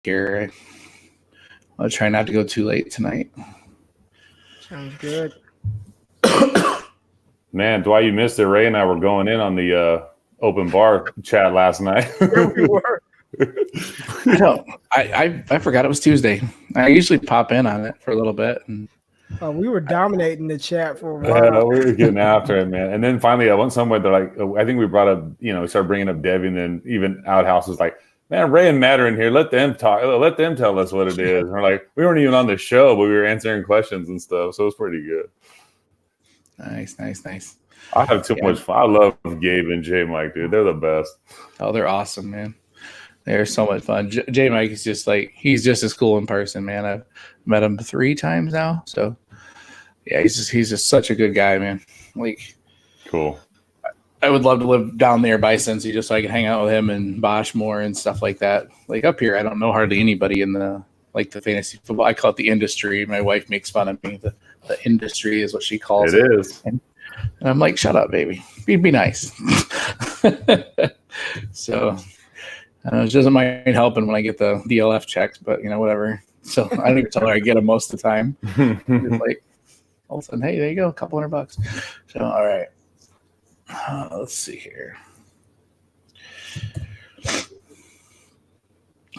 here. I'll try not to go too late tonight. Sounds good. Man, Dwight, you missed it. Ray and I were going in on the open bar chat last night. Here we were. I forgot it was Tuesday. I usually pop in on it for a little bit. And We were dominating the chat for a Yeah, while. we were getting after it, man. And then finally, I went somewhere. They're like, I think we brought up, we started bringing up Devy, and then even Outhouse was like, man, Ray and Matt are in here. Let them talk. Let them tell us what it is. And we're like, we weren't even on the show, but we were answering questions and stuff. So it was pretty good. Nice. I have too much fun. I love Gabe and J Mike, dude. They're the best. Oh, they're awesome, man. They're so much fun. J Mike is just he's just as cool in person, man. I've met him 3 times now. So yeah, he's just such a good guy, man. Cool. I would love to live down there by Cincy just so I could hang out with him and Bosch more and stuff like that. Like up here, I don't know hardly anybody in the fantasy football. I call it the industry. My wife makes fun of me. The industry is what she calls it. It is. And I'm like, shut up, baby. Be nice. So she doesn't mind helping when I get the DLF checks, but whatever. So I don't even tell her I get them most of the time. Just like all of a sudden, hey, there you go, $200. So all right. Let's see here.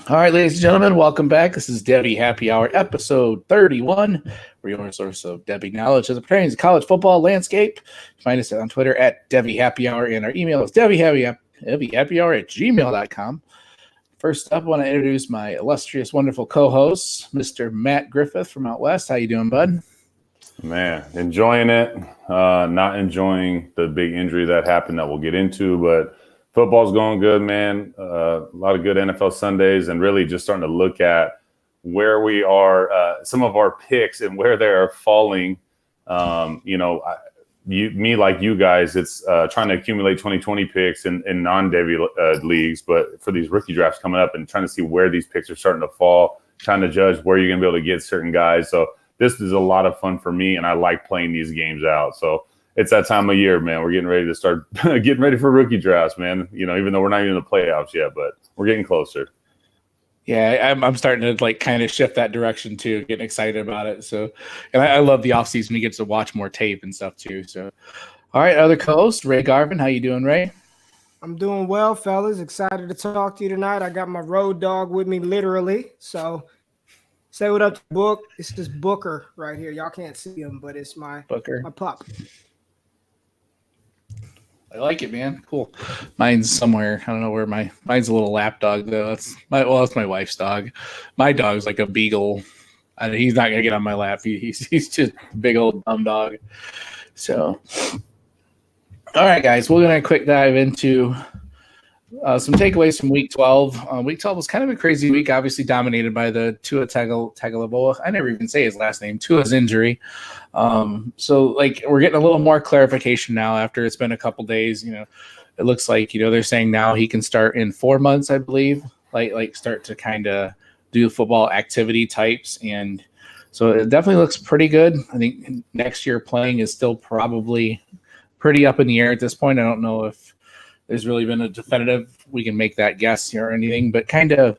All right, ladies and gentlemen, welcome back. This is Devy Happy Hour, episode 31. We're your source of Devy knowledge as it pertains to college football landscape. Find us on Twitter at Devy Happy Hour, and our email is devyhappyhour@gmail.com. First up, I want to introduce my illustrious, wonderful co-host, Mr. Matt Griffith from out west. How you doing, bud? Man, enjoying it. Not enjoying the big injury that happened that we'll get into, but football's going good, man. A lot of good NFL Sundays, and really just starting to look at where we are, some of our picks and where they are falling. Like you guys, it's trying to accumulate 2020 picks in non-Devy leagues, but for these rookie drafts coming up and trying to see where these picks are starting to fall, trying to judge where you're going to be able to get certain guys. So this is a lot of fun for me, and I like playing these games out. So it's that time of year, man. We're getting ready to start getting ready for rookie drafts, man. Even though we're not even in the playoffs yet, but we're getting closer. Yeah, I'm starting to kind of shift that direction too, getting excited about it. So, and I love the offseason. You get to watch more tape and stuff too. So, all right, other co-host, Ray Garvin. How you doing, Ray? I'm doing well, fellas. Excited to talk to you tonight. I got my road dog with me, literally. So say what up to Book. It's this Booker right here. Y'all can't see him, but it's my Booker, my pup. I like it, man. Cool. Mine's somewhere. I don't know where mine's a little lap dog though. That's my wife's dog. My dog's like a beagle. He's not gonna get on my lap. He's just a big old dumb dog. So, all right, guys, we're gonna quick dive into some takeaways from Week 12. Week 12 was kind of a crazy week, obviously dominated by the Tua Tagovailoa. I never even say his last name. Tua's injury. So we're getting a little more clarification now after it's been a couple days. It looks like they're saying now he can start in 4 months, I believe. Like start to kind of do football activity types, and so it definitely looks pretty good. I think next year playing is still probably pretty up in the air at this point. I don't know if there's really been a definitive, we can make that guess here or anything, but kind of,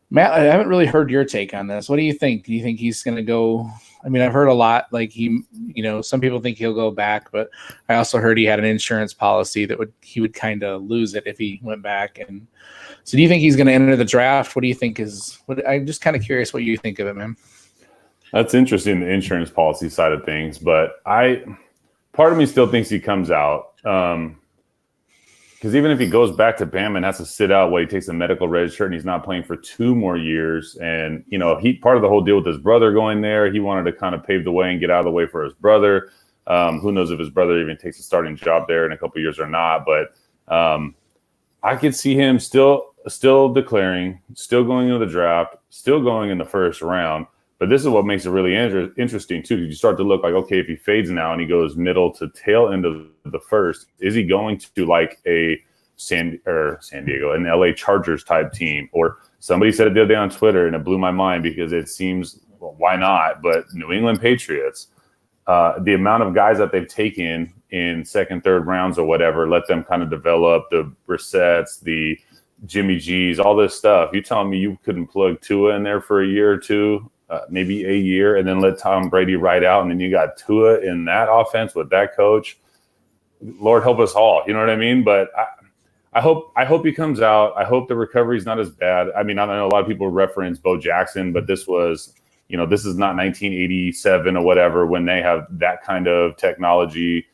Matt, I haven't really heard your take on this. What do you think? Do you think he's going to go? I mean, I've heard a lot, some people think he'll go back, but I also heard he had an insurance policy that he would kind of lose it if he went back. And so do you think he's going to enter the draft? What do you think I'm just kind of curious what you think of it, man. That's interesting, the insurance policy side of things, but part of me still thinks he comes out. Because even if he goes back to Bama and has to sit out while he takes a medical register and he's not playing for 2 more years, and he part of the whole deal with his brother going there, he wanted to kind of pave the way and get out of the way for his brother. Who knows if his brother even takes a starting job there in a couple of years or not? But I could see him still declaring, still going into the draft, still going in the first round. But this is what makes it really interesting, too. You start to look like, okay, if he fades now and he goes middle to tail end of the first, is he going to like a San Diego, an LA Chargers type team? Or somebody said it the other day on Twitter, and it blew my mind because it seems, well, why not? But New England Patriots, the amount of guys that they've taken in second, third rounds or whatever, let them kind of develop the Brissetts, the Jimmy G's, all this stuff. You telling me you couldn't plug Tua in there for a year or two, maybe a year, and then let Tom Brady ride out, and then you got Tua in that offense with that coach? Lord help us all. You know what I mean? But I hope he comes out. I hope the recovery is not as bad. I mean, I know a lot of people reference Bo Jackson, but this was, this is not 1987 or whatever when they have that kind of technology.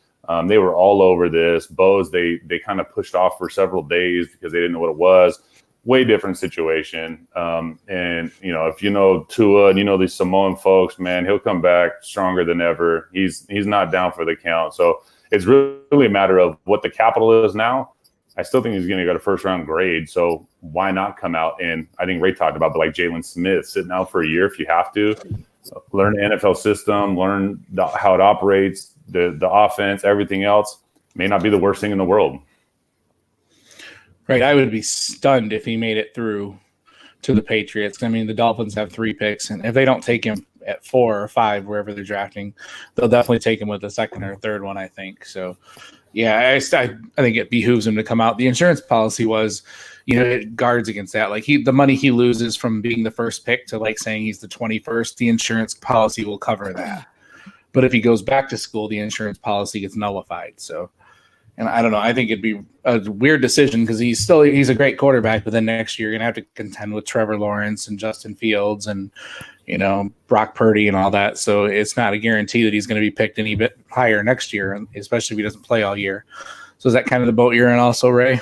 They were all over this. Bo's they kind of pushed off for several days because they didn't know what it was. Way different situation. And if you know Tua and you know these Samoan folks, man, he'll come back stronger than ever. He's not down for the count. So it's really a matter of what the capital is now. I still think he's going to get a first round grade. So why not come out? And I think Ray talked about, but like Jalen Smith, sitting out for a year if you have to, learn the NFL system, learn how it operates, the offense, everything else. May not be the worst thing in the world. Right. I would be stunned if he made it through to the Patriots. I mean, the Dolphins have 3 picks, and if they don't take him at 4 or 5, wherever they're drafting, they'll definitely take him with the second or third one, I think. So, yeah, I think it behooves him to come out. The insurance policy was, it guards against that. Like the money he loses from being the first pick to like saying he's the 21st, the insurance policy will cover that. But if he goes back to school, the insurance policy gets nullified. So, and I don't know. I think it'd be a weird decision because he's a great quarterback, but then next year you're gonna have to contend with Trevor Lawrence and Justin Fields and Brock Purdy and all that. So it's not a guarantee that he's going to be picked any bit higher next year, especially if he doesn't play all year. So is that kind of the boat you're in also, Ray?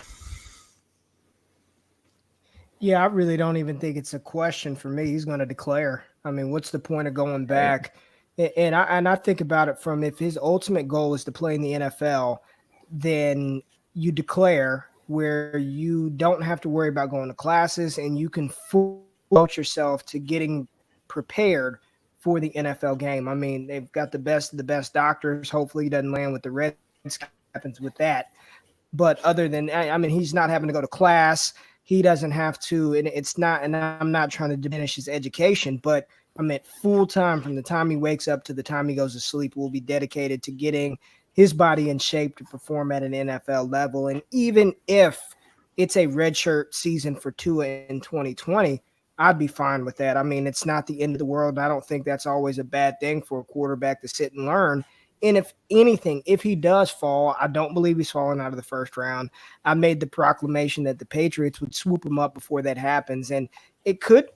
Yeah, I really don't even think it's a question for me. He's going to declare. I mean, what's the point of going back? And I think about it from, if his ultimate goal is to play in the NFL, then you declare, where you don't have to worry about going to classes and you can devote yourself to getting prepared for the NFL game. I mean, they've got the best of the best doctors. Hopefully he doesn't land with the Redskins, happens with that. But other than, I mean, he's not having to go to class. He doesn't have to, and it's not, and I'm not trying to diminish his education, but I mean, full time from the time he wakes up to the time he goes to sleep will be dedicated to getting his body in shape to perform at an NFL level. And even if it's a redshirt season for Tua in 2020, I'd be fine with that. I mean, it's not the end of the world. I don't think that's always a bad thing for a quarterback to sit and learn. And if anything, if he does fall, I don't believe he's falling out of the first round. I made the proclamation that the Patriots would swoop him up before that happens. And it could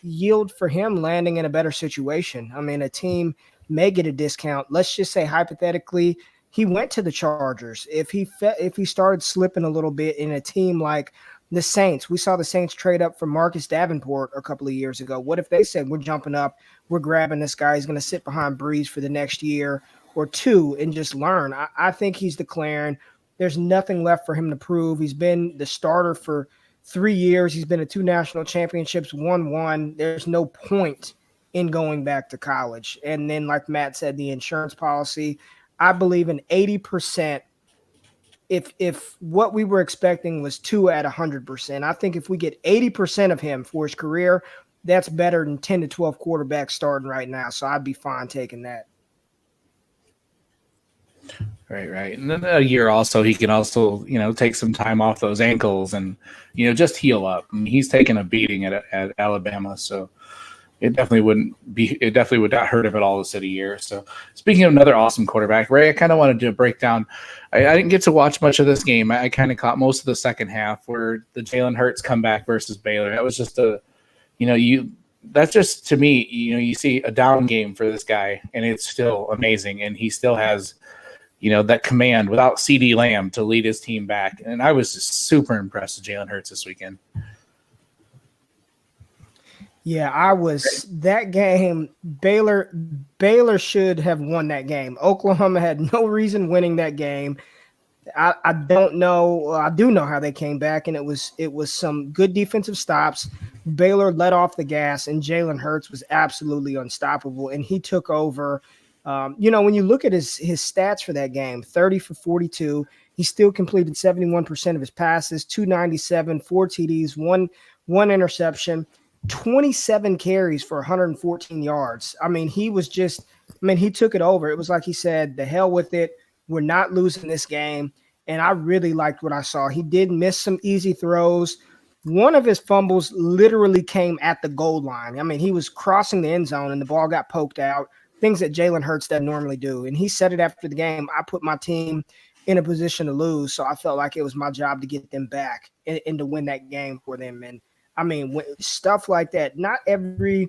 yield for him landing in a better situation. I mean, a team may get a discount. Let's just say hypothetically, he went to the Chargers. If he started slipping a little bit in a team like the Saints, we saw the Saints trade up for Marcus Davenport a couple of years ago. What if they said, we're jumping up, we're grabbing this guy, he's going to sit behind Breeze for the next year or two and just learn? I think he's declaring. There's nothing left for him to prove. He's been the starter for 3 years. He's been to 2 national championships, won 1. There's no point in going back to college. And then, like Matt said, the insurance policy, I believe in 80%. If what we were expecting was 2 at 100%, I think if we get 80% of him for his career, that's better than 10 to 12 quarterbacks starting right now. So I'd be fine taking that. Right. And then a year also, he can also, take some time off those ankles and, just heal up. I mean, he's taken a beating at Alabama. So it definitely would not hurt him at all to sit a year. So speaking of another awesome quarterback, Ray, I kind of wanted to break down. I didn't get to watch much of this game. I kind of caught most of the second half where the Jalen Hurts comeback versus Baylor. That was just that's just, to me, you see a down game for this guy and it's still amazing. And he still has, that command without CeeDee Lamb to lead his team back. And I was just super impressed with Jalen Hurts this weekend. Yeah, I was. That game, Baylor should have won that game. Oklahoma had no reason winning that game. I don't know. I do know how they came back, and it was some good defensive stops. Baylor let off the gas, and Jalen Hurts was absolutely unstoppable, and he took over. When you look at his stats for that game, 30 for 42, he still completed 71% of his passes, 297, 4 TDs, one interception. 27 carries for 114 yards. I mean, he took it over. It was like he said, the hell with it. We're not losing this game. and I really liked what I saw. He did miss some easy throws. One of his fumbles literally came at the goal line. I mean, he was crossing the end zone and the ball got poked out, things that Jalen Hurts doesn't normally do. And he said it after the game, I put my team in a position to lose, so I felt like it was my job to get them back and to win that game for them. And I mean, stuff like that, not every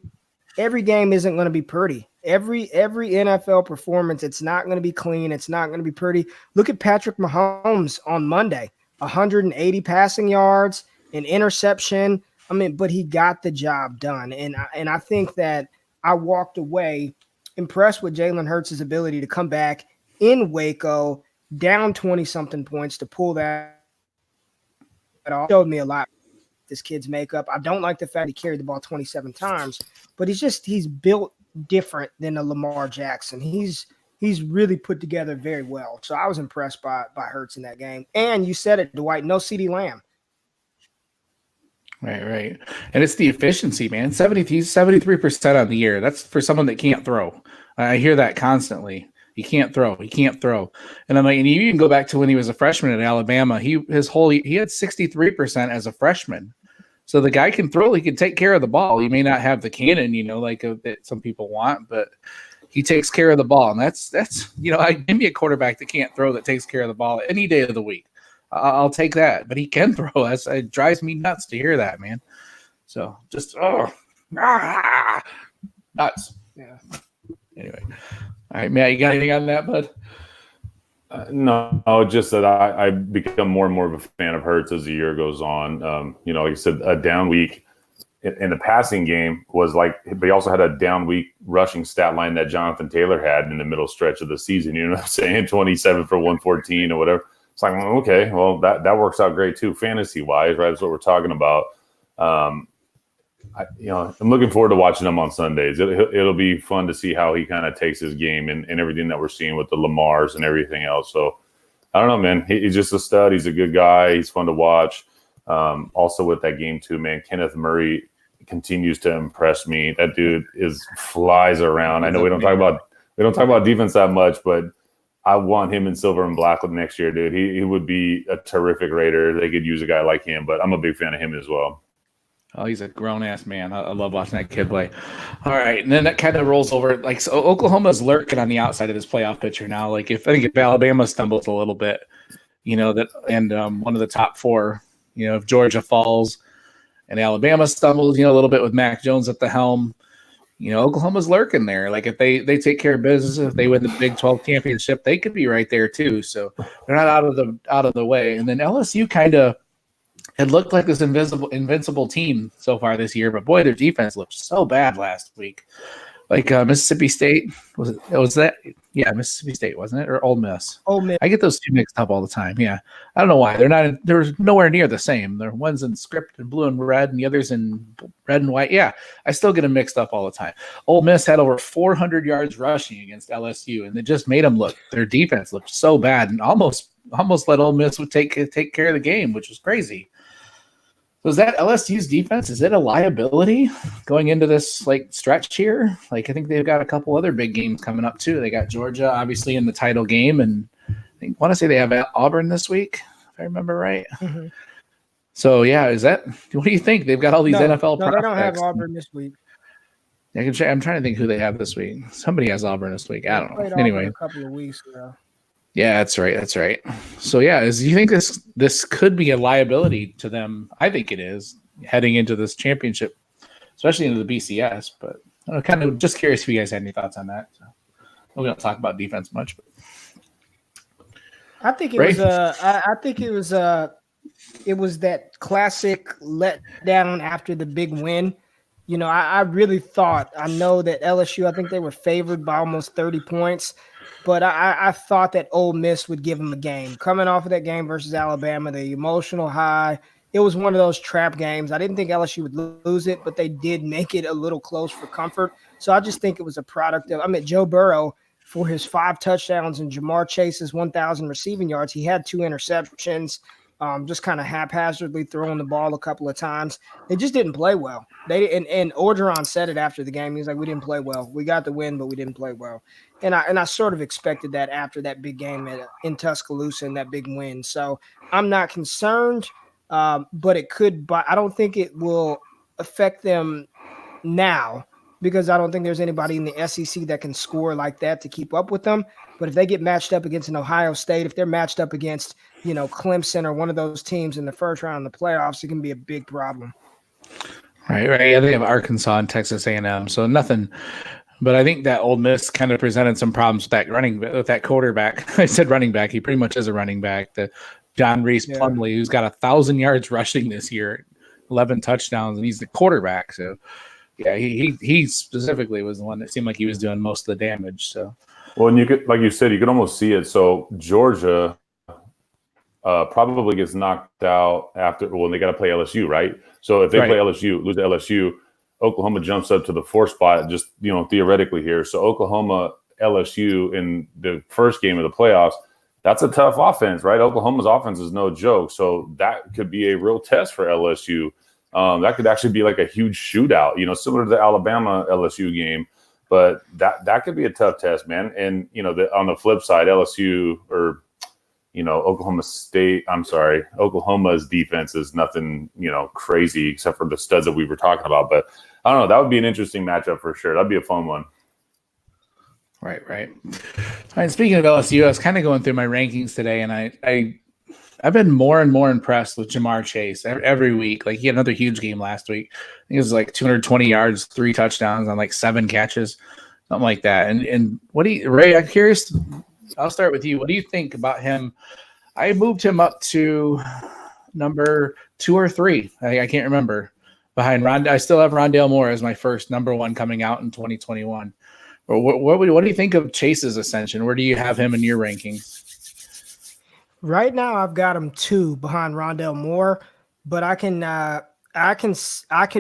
game isn't going to be pretty. Every NFL performance, it's not going to be clean. It's not going to be pretty. Look at Patrick Mahomes on Monday, 180 passing yards, an interception. I mean, but he got the job done. And I think that I walked away impressed with Jalen Hurts' ability to come back in Waco, down 20-something points to pull that off. Showed me a lot. This kid's makeup. I don't like the fact he carried the ball 27 times, but he's built different than a Lamar Jackson. He's really put together very well. So I was impressed by Hurts in that game. And you said it, Dwight, no CeeDee Lamb. Right. And it's the efficiency, man. 73% on the year. That's for someone that can't throw. I hear that constantly. He can't throw. And I'm like, and you can go back to when he was a freshman at Alabama. He had 63% as a freshman. So the guy can throw. He can take care of the ball. He may not have the cannon, that some people want, but he takes care of the ball. And that's give me a quarterback that can't throw that takes care of the ball any day of the week. I'll take that. But he can throw. It drives me nuts to hear that, man. So just nuts. Yeah. Anyway. All right, Matt, you got anything on that, bud? No, just that I become more and more of a fan of Hurts as the year goes on. Like I said, a down week in the passing game was like, but he also had a down week rushing stat line that Jonathan Taylor had in the middle stretch of the season. You know what I'm saying? 27 for 114 or whatever. It's like, okay, well, that works out great too, fantasy wise, right? That's what we're talking about. I'm looking forward to watching him on Sundays. It'll be fun to see how he kind of takes his game and everything that we're seeing with the Lamars and everything else. So I don't know, man. He's just a stud. He's a good guy. He's fun to watch. Also with that game too, man, Kenneth Murray continues to impress me. That dude flies around. I know we don't talk about defense that much, but I want him in silver and black next year, dude. He would be a terrific Raider. They could use a guy like him, but I'm a big fan of him as well. Oh, he's a grown-ass man. I love watching that kid play. All right, and then that kind of rolls over. So Oklahoma's lurking on the outside of this playoff picture now. I think if Alabama stumbles a little bit, one of the top four, if Georgia falls and Alabama stumbles, a little bit with Mac Jones at the helm, Oklahoma's lurking there. Like if they take care of business, if they win the Big 12 championship, they could be right there too. So they're not out of the way. And then LSU kind of it looked like this invincible team so far this year, but boy, their defense looked so bad last week. Like Mississippi State Mississippi State, wasn't it? Or Ole Miss? Ole Miss. I get those two mixed up all the time. Yeah. I don't know why. They're nowhere near the same. They're one's in script in blue and red and the other's in red and white. Yeah. I still get them mixed up all the time. Ole Miss had over 400 yards rushing against LSU, and it just made their defense looked so bad and almost let Ole Miss would take care of the game, which was crazy. So is that LSU's defense? Is it a liability going into this stretch here? I think they've got a couple other big games coming up too. They got Georgia obviously in the title game, and I want to say they have Auburn this week, if I remember right. Mm-hmm. So yeah, what do you think? They've got all these NFL prospects. No, they don't have Auburn this week. I'm trying to think who they have this week. Somebody has Auburn this week. I don't know. Anyway, a couple of weeks ago. Yeah, that's right. So yeah, do you think this could be a liability to them? I think it is heading into this championship, especially into the BCS. But I'm kind of just curious if you guys had any thoughts on that. So we don't talk about defense much, but I think it was. I think it was. It was that classic letdown after the big win. I really thought. I know that LSU. I think they were favored by almost 30 points. But I thought that Ole Miss would give them a game. Coming off of that game versus Alabama, the emotional high, it was one of those trap games. I didn't think LSU would lose it, but they did make it a little close for comfort. So I just think it was a product of Joe Burrow, for his 5 touchdowns and Jamar Chase's 1,000 receiving yards, he had 2 interceptions. just kind of haphazardly throwing the ball a couple of times. They just didn't play well. And Orgeron said it after the game. He's like, we didn't play well. We got the win, but we didn't play well. And I sort of expected that after that big game in Tuscaloosa and that big win. So I'm not concerned, but it could. But I don't think it will affect them now because I don't think there's anybody in the SEC that can score like that to keep up with them. But if they get matched up against an Ohio State, if they're matched up against, Clemson or one of those teams in the first round of the playoffs, it can be a big problem. Right. Yeah, they have Arkansas and Texas A&M, so nothing. But I think that Ole Miss kind of presented some problems with that quarterback. I said running back. He pretty much is a running back. The John Reese Plumlee, who's got 1,000 yards rushing this year, 11 touchdowns, and he's the quarterback. So, yeah, he specifically was the one that seemed like he was doing most of the damage. So, well, and you could, like you said, you could almost see it. So Georgia probably gets knocked out after when they got to play LSU, right? So if they play LSU, lose to LSU, Oklahoma jumps up to the 4th spot, just theoretically here. So Oklahoma, LSU in the first game of the playoffs, that's a tough offense, right? Oklahoma's offense is no joke. So that could be a real test for LSU. That could actually be like a huge shootout, similar to the Alabama LSU game. But that could be a tough test, man. And on the flip side, LSU or Oklahoma's defense is nothing crazy except for the studs that we were talking about. But I don't know. That would be an interesting matchup for sure. That'd be a fun one. Right. All right. Speaking of LSU, I was kind of going through my rankings today, and I've been more and more impressed with Jamar Chase every week. Like, he had another huge game last week. I think it was like 220 yards, 3 touchdowns on like 7 catches, something like that. And Ray, I'm curious. I'll start with you. What do you think about him? I moved him up to number 2 or 3. I can't remember. Behind I still have Rondale Moore as my first number 1 coming out in 2021. What do you think of Chase's ascension? Where do you have him in your rankings? Right now, I've got him 2 behind Rondale Moore, but I could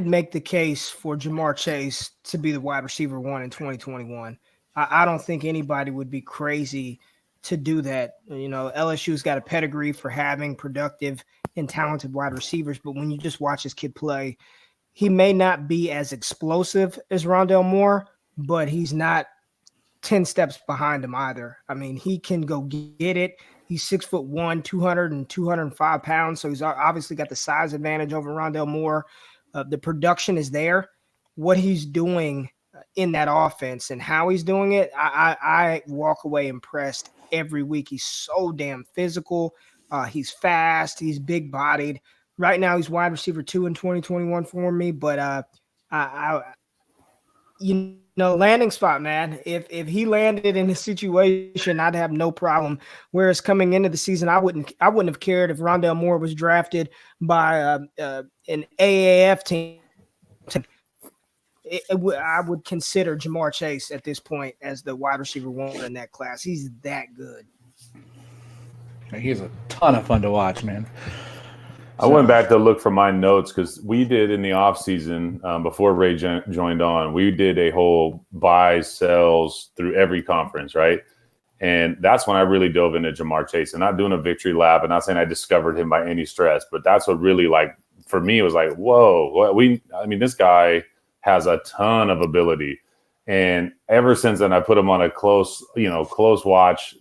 make the case for Jamar Chase to be the wide receiver 1 in 2021. I don't think anybody would be crazy to do that. LSU's got a pedigree for having productive and talented wide receivers, but when you just watch this kid play, he may not be as explosive as Rondale Moore, but he's not 10 steps behind him either. I mean, he can go get it. He's 6'1", 205 pounds, so he's obviously got the size advantage over Rondale Moore. The production is there. What he's doing in that offense and how he's doing it, I walk away impressed every week. He's so damn physical. He's fast. He's big-bodied. Right now, he's wide receiver 2 in 2021 for me, but landing spot, man. If he landed in a situation, I'd have no problem. Whereas coming into the season, I wouldn't have cared if Rondale Moore was drafted by an AAF team. I would consider Jamar Chase at this point as the wide receiver 1 in that class. He's that good. He's a ton of fun to watch, man. I went back to look for my notes because we did in the offseason, before Ray joined on, we did a whole buys, sells through every conference, right? And that's when I really dove into Jamar Chase. And not doing a victory lap and not saying I discovered him by any stress, but that's what really, like, for me, it was like, whoa. This guy has a ton of ability. And ever since then, I put him on a close watch.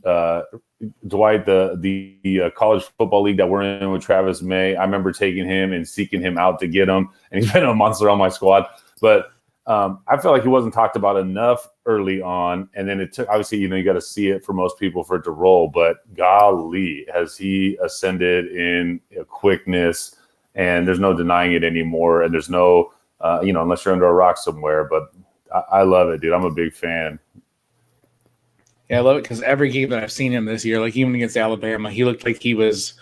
Dwight, the college football league that we're in with Travis May, I remember taking him and seeking him out to get him, and he's been a monster on my squad. But I felt like he wasn't talked about enough early on, and then it took, obviously, you got to see it for most people for it to roll. But golly, has he ascended in quickness, and there's no denying it anymore. And there's no, unless you're under a rock somewhere. But I love it, dude. I'm a big fan. Yeah, I love it because every game that I've seen him this year, like even against Alabama, he looked like he was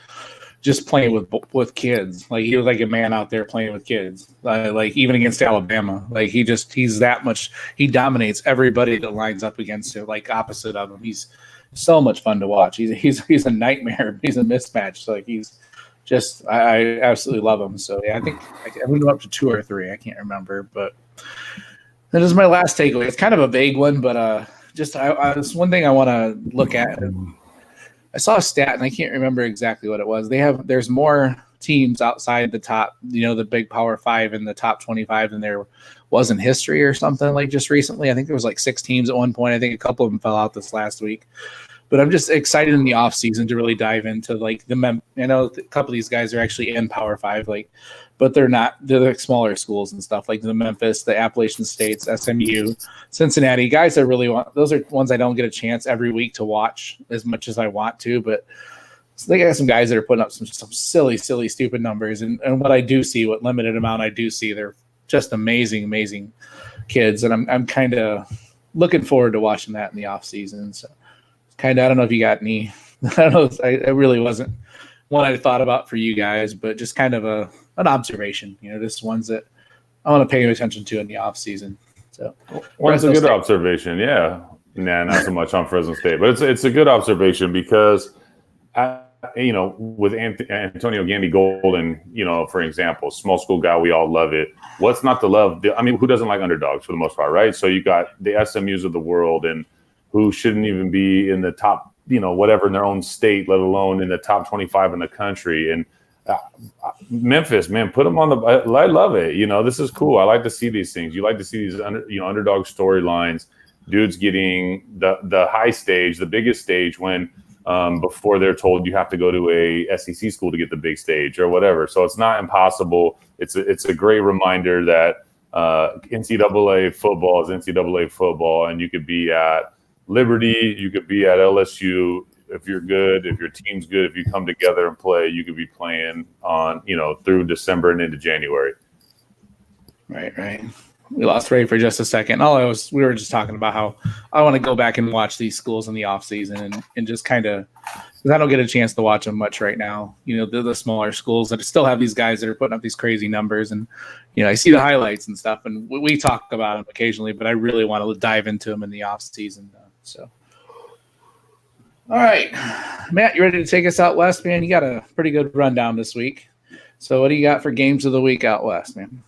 just playing with kids. Like he was like a man out there playing with kids. Like even against Alabama, like he's that much. He dominates everybody that lines up against him. Like opposite of him, he's so much fun to watch. He's a nightmare. He's a mismatch. So like he's just I absolutely love him. So yeah, I think I'm going to go up to 2 or 3. I can't remember, but that is my last takeaway. It's kind of a vague one, but it's one thing I want to look at. I saw a stat and I can't remember exactly what it was. There's more teams outside the top, the big Power 5 in the top 25 than there was in history or something, like just recently. I think there was like 6 teams at one point. I think a couple of them fell out this last week. But I'm just excited in the off season to really dive into like I know a couple of these guys are actually in Power 5, but they're like smaller schools and stuff like the Memphis, the Appalachian States, SMU, Cincinnati. Guys those are ones I don't get a chance every week to watch as much as I want to, but so they got some guys that are putting up some silly, stupid numbers. And what I do see, what limited amount I do see, they're just amazing kids. And I'm kind of looking forward to watching that in the off season. So I don't know if you got any, I don't know. I really wasn't one I thought about for you guys, but just kind of an observation, just ones that I want to pay attention to in the off seation. So well, it's a good observation. Yeah. Nah, not so much on Fresno State, but it's a good observation because with Antonio Gandy Golden, for example, small school guy, we all love it. What's not to love? Who doesn't like underdogs for the most part, right? So you got the SMUs of the world and who shouldn't even be in the top, whatever in their own state, let alone in the top 25 in the country. And Memphis, man, put them on the. I love it. This is cool. I like to see these things. You like to see these underdog storylines. Dudes getting the high stage, the biggest stage when before they're told you have to go to a SEC school to get the big stage or whatever. So it's not impossible. It's a great reminder that NCAA football is NCAA football, and you could be at Liberty, you could be at LSU. If you're good, if your team's good, if you come together and play, you could be playing on, through December and into January. Right. We lost Ray for just a second. We were just talking about how I want to go back and watch these schools in the off season and just kind of, because I don't get a chance to watch them much right now. The smaller schools that still have these guys that are putting up these crazy numbers, and I see the highlights and stuff, and we talk about them occasionally, but I really want to dive into them in the off season. So, all right, Matt, you ready to take us out west, man? You got a pretty good rundown this week. So, what do you got for games of the week out west, man?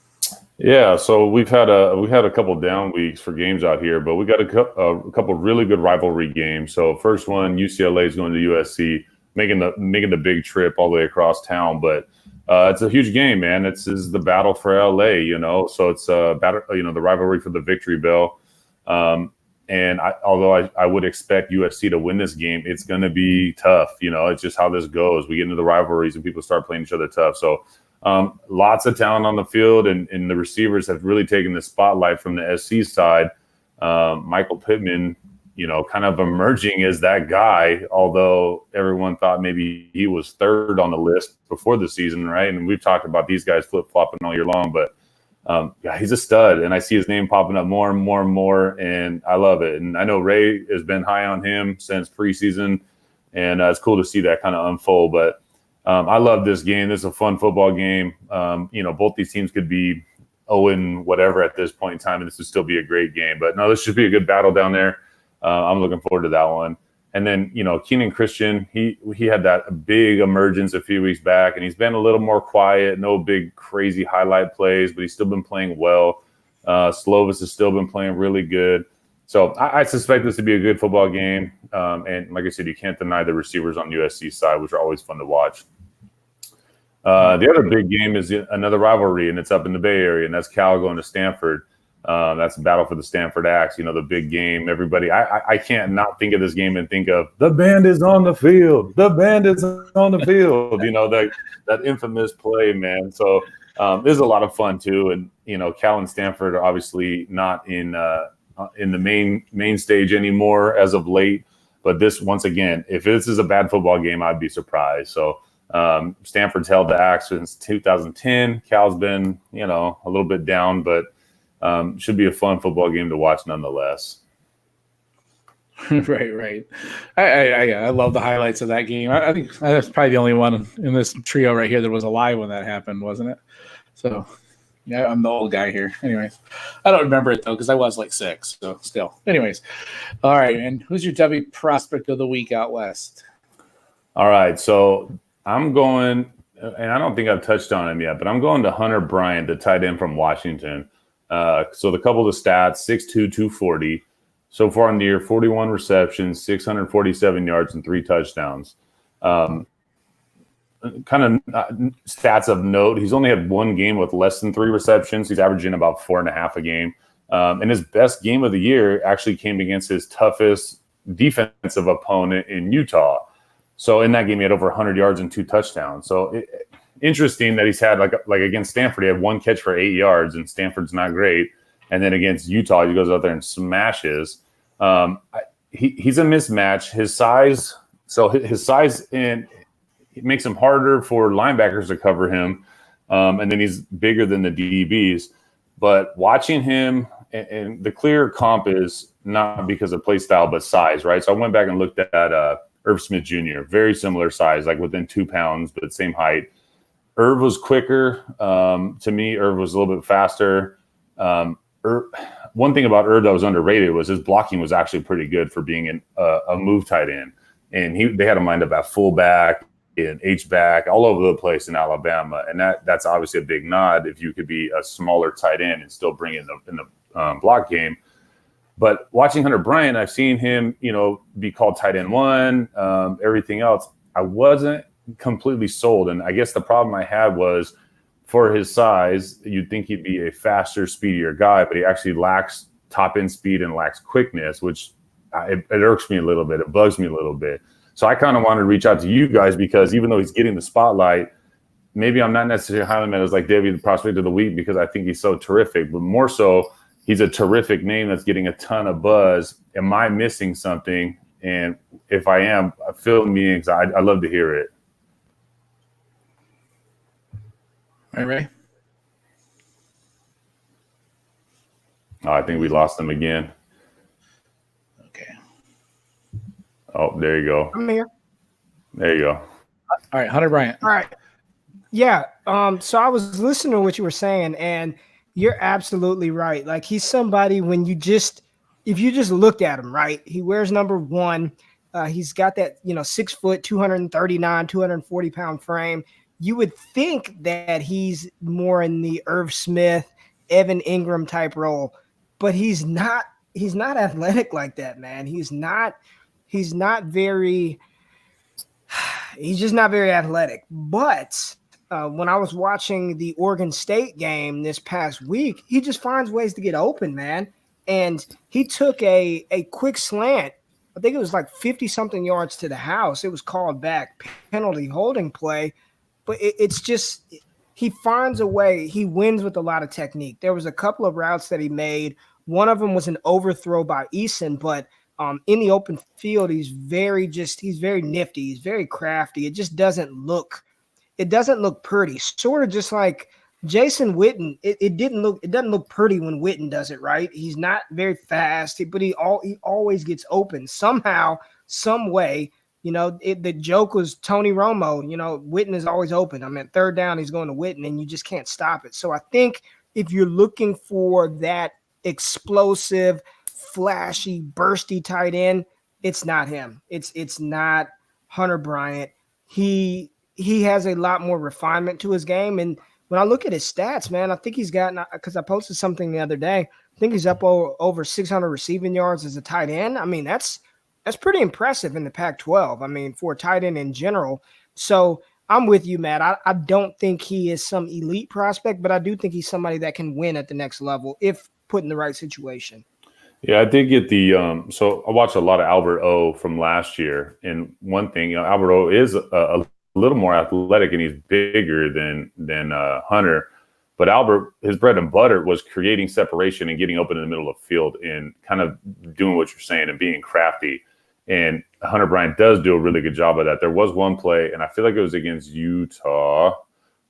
Yeah, so we had a couple down weeks for games out here, but we got a couple really good rivalry games. So first one, UCLA is going to USC, making the big trip all the way across town. But it's a huge game, man. This is the battle for LA, So it's battle, the rivalry for the victory bell. And although I would expect USC to win this game, it's going to be tough. It's just how this goes. We get into the rivalries and people start playing each other tough. So lots of talent on the field, and the receivers have really taken the spotlight from the SC side. Michael Pittman, kind of emerging as that guy, although everyone thought maybe he was third on the list before the season, right? And we've talked about these guys flip-flopping all year long, but he's a stud, and I see his name popping up more and more and more, and I love it. And I know Ray has been high on him since preseason, and it's cool to see that kind of unfold. But I love this game. This is a fun football game. Both these teams could be 0 whatever at this point in time, and this would still be a great game. But no, this should be a good battle down there. I'm looking forward to that one. And then, Keenan Christian, he had that big emergence a few weeks back, and he's been a little more quiet, no big crazy highlight plays, but he's still been playing well. Slovis has still been playing really good. So I suspect this to be a good football game. And like I said, you can't deny the receivers on USC's side, which are always fun to watch. The other big game is another rivalry, and it's up in the Bay Area, and that's Cal going to Stanford. That's a battle for the Stanford Axe, the big game. Everybody, I can't not think of this game and think of the band is on the field. The band is on the field. That infamous play, man. So this is a lot of fun too. And Cal and Stanford are obviously not in the main stage anymore as of late. But this, once again, if this is a bad football game, I'd be surprised. So Stanford's held the Axe since 2010. Cal's been a little bit down, but should be a fun football game to watch nonetheless. Right. I love the highlights of that game. I think that's probably the only one in this trio right here that was alive when that happened, wasn't it? So, yeah, I'm the old guy here. Anyways, I don't remember it, though, because I was like 6. So, still. Anyways, all right. And who's your Devy prospect of the week out west? All right. So, I'm going, and I don't think I've touched on him yet, but I'm going to Hunter Bryant, the tight end from Washington. So the couple of the stats, 6'2", 240. So far in the year, 41 receptions, 647 yards, and 3 touchdowns. Kind of stats of note, he's only had 1 game with less than 3 receptions. He's averaging about 4.5 a game. And his best game of the year actually came against his toughest defensive opponent in Utah. So in that game, he had over 100 yards and 2 touchdowns. So interesting that he's had, like against Stanford, he had 1 catch for 8 yards, and Stanford's not great. And then against Utah, he goes out there and smashes. He's a mismatch. His size, and it makes him harder for linebackers to cover him. And then he's bigger than the DBs. But watching him, and the clear comp is not because of play style, but size, right? So I went back and looked at Irv Smith Jr., very similar size, like within 2 pounds, but same height. Irv was quicker. To me, Irv was a little bit faster. One thing about Irv that was underrated was his blocking was actually pretty good for being a move tight end. And they had him lined up at fullback and H-back all over the place in Alabama. And that's obviously a big nod if you could be a smaller tight end and still bring in the block game. But watching Hunter Bryant, I've seen him, be called tight end 1, everything else. I wasn't completely sold. And I guess the problem I had was, for his size, you'd think he'd be a faster, speedier guy, but he actually lacks top end speed and lacks quickness, which it irks me a little bit. It bugs me a little bit. So I kind of wanted to reach out to you guys because even though he's getting the spotlight, maybe I'm not necessarily highlighting him as like Devy, the prospect of the week, because I think he's so terrific, but more so, he's a terrific name that's getting a ton of buzz. Am I missing something? And if I am, fill me in. I'd love to hear it. All right, Ray? Oh, I think we lost him again. Okay. Oh, there you go. I'm here. There you go. All right, Hunter Bryant. All right. Yeah. So I was listening to what you were saying, and you're absolutely right. Like, he's somebody if you just looked at him, right? He wears number 1. He's got that, 6 foot, 239, 240 pound frame. You would think that he's more in the Irv Smith, Evan Ingram type role, but he's not athletic like that, man. He's just not very athletic. But when I was watching the Oregon State game this past week, he just finds ways to get open, man. And he took a quick slant. I think it was like 50-something yards to the house. It was called back, penalty holding play. But it's just, he finds a way. He wins with a lot of technique. There was a couple of routes that he made. One of them was an overthrow by Eason, but in the open field, he's very nifty. He's very crafty. It just doesn't look pretty. Sort of just like Jason Witten. It doesn't look pretty when Witten does it, right? He's not very fast, but he always gets open somehow, some way. The joke was Tony Romo. Witten is always open. I mean, 3rd down, he's going to Witten, and you just can't stop it. So I think if you're looking for that explosive, flashy, bursty tight end, it's not him. It's not Hunter Bryant. He has a lot more refinement to his game. And when I look at his stats, man, I think he's gotten, because I posted something the other day, I think he's up over 600 receiving yards as a tight end. I mean, that's pretty impressive in the Pac-12. I mean, for a tight end in general. So I'm with you, Matt. I don't think he is some elite prospect, but I do think he's somebody that can win at the next level if put in the right situation. Yeah, I did get so I watched a lot of Albert O from last year. And one thing, Albert O is a little more athletic and he's bigger than Hunter. But Albert, his bread and butter was creating separation and getting open in the middle of the field and kind of doing what you're saying and being crafty. And Hunter Bryant does do a really good job of that. There was one play, and I feel like it was against Utah,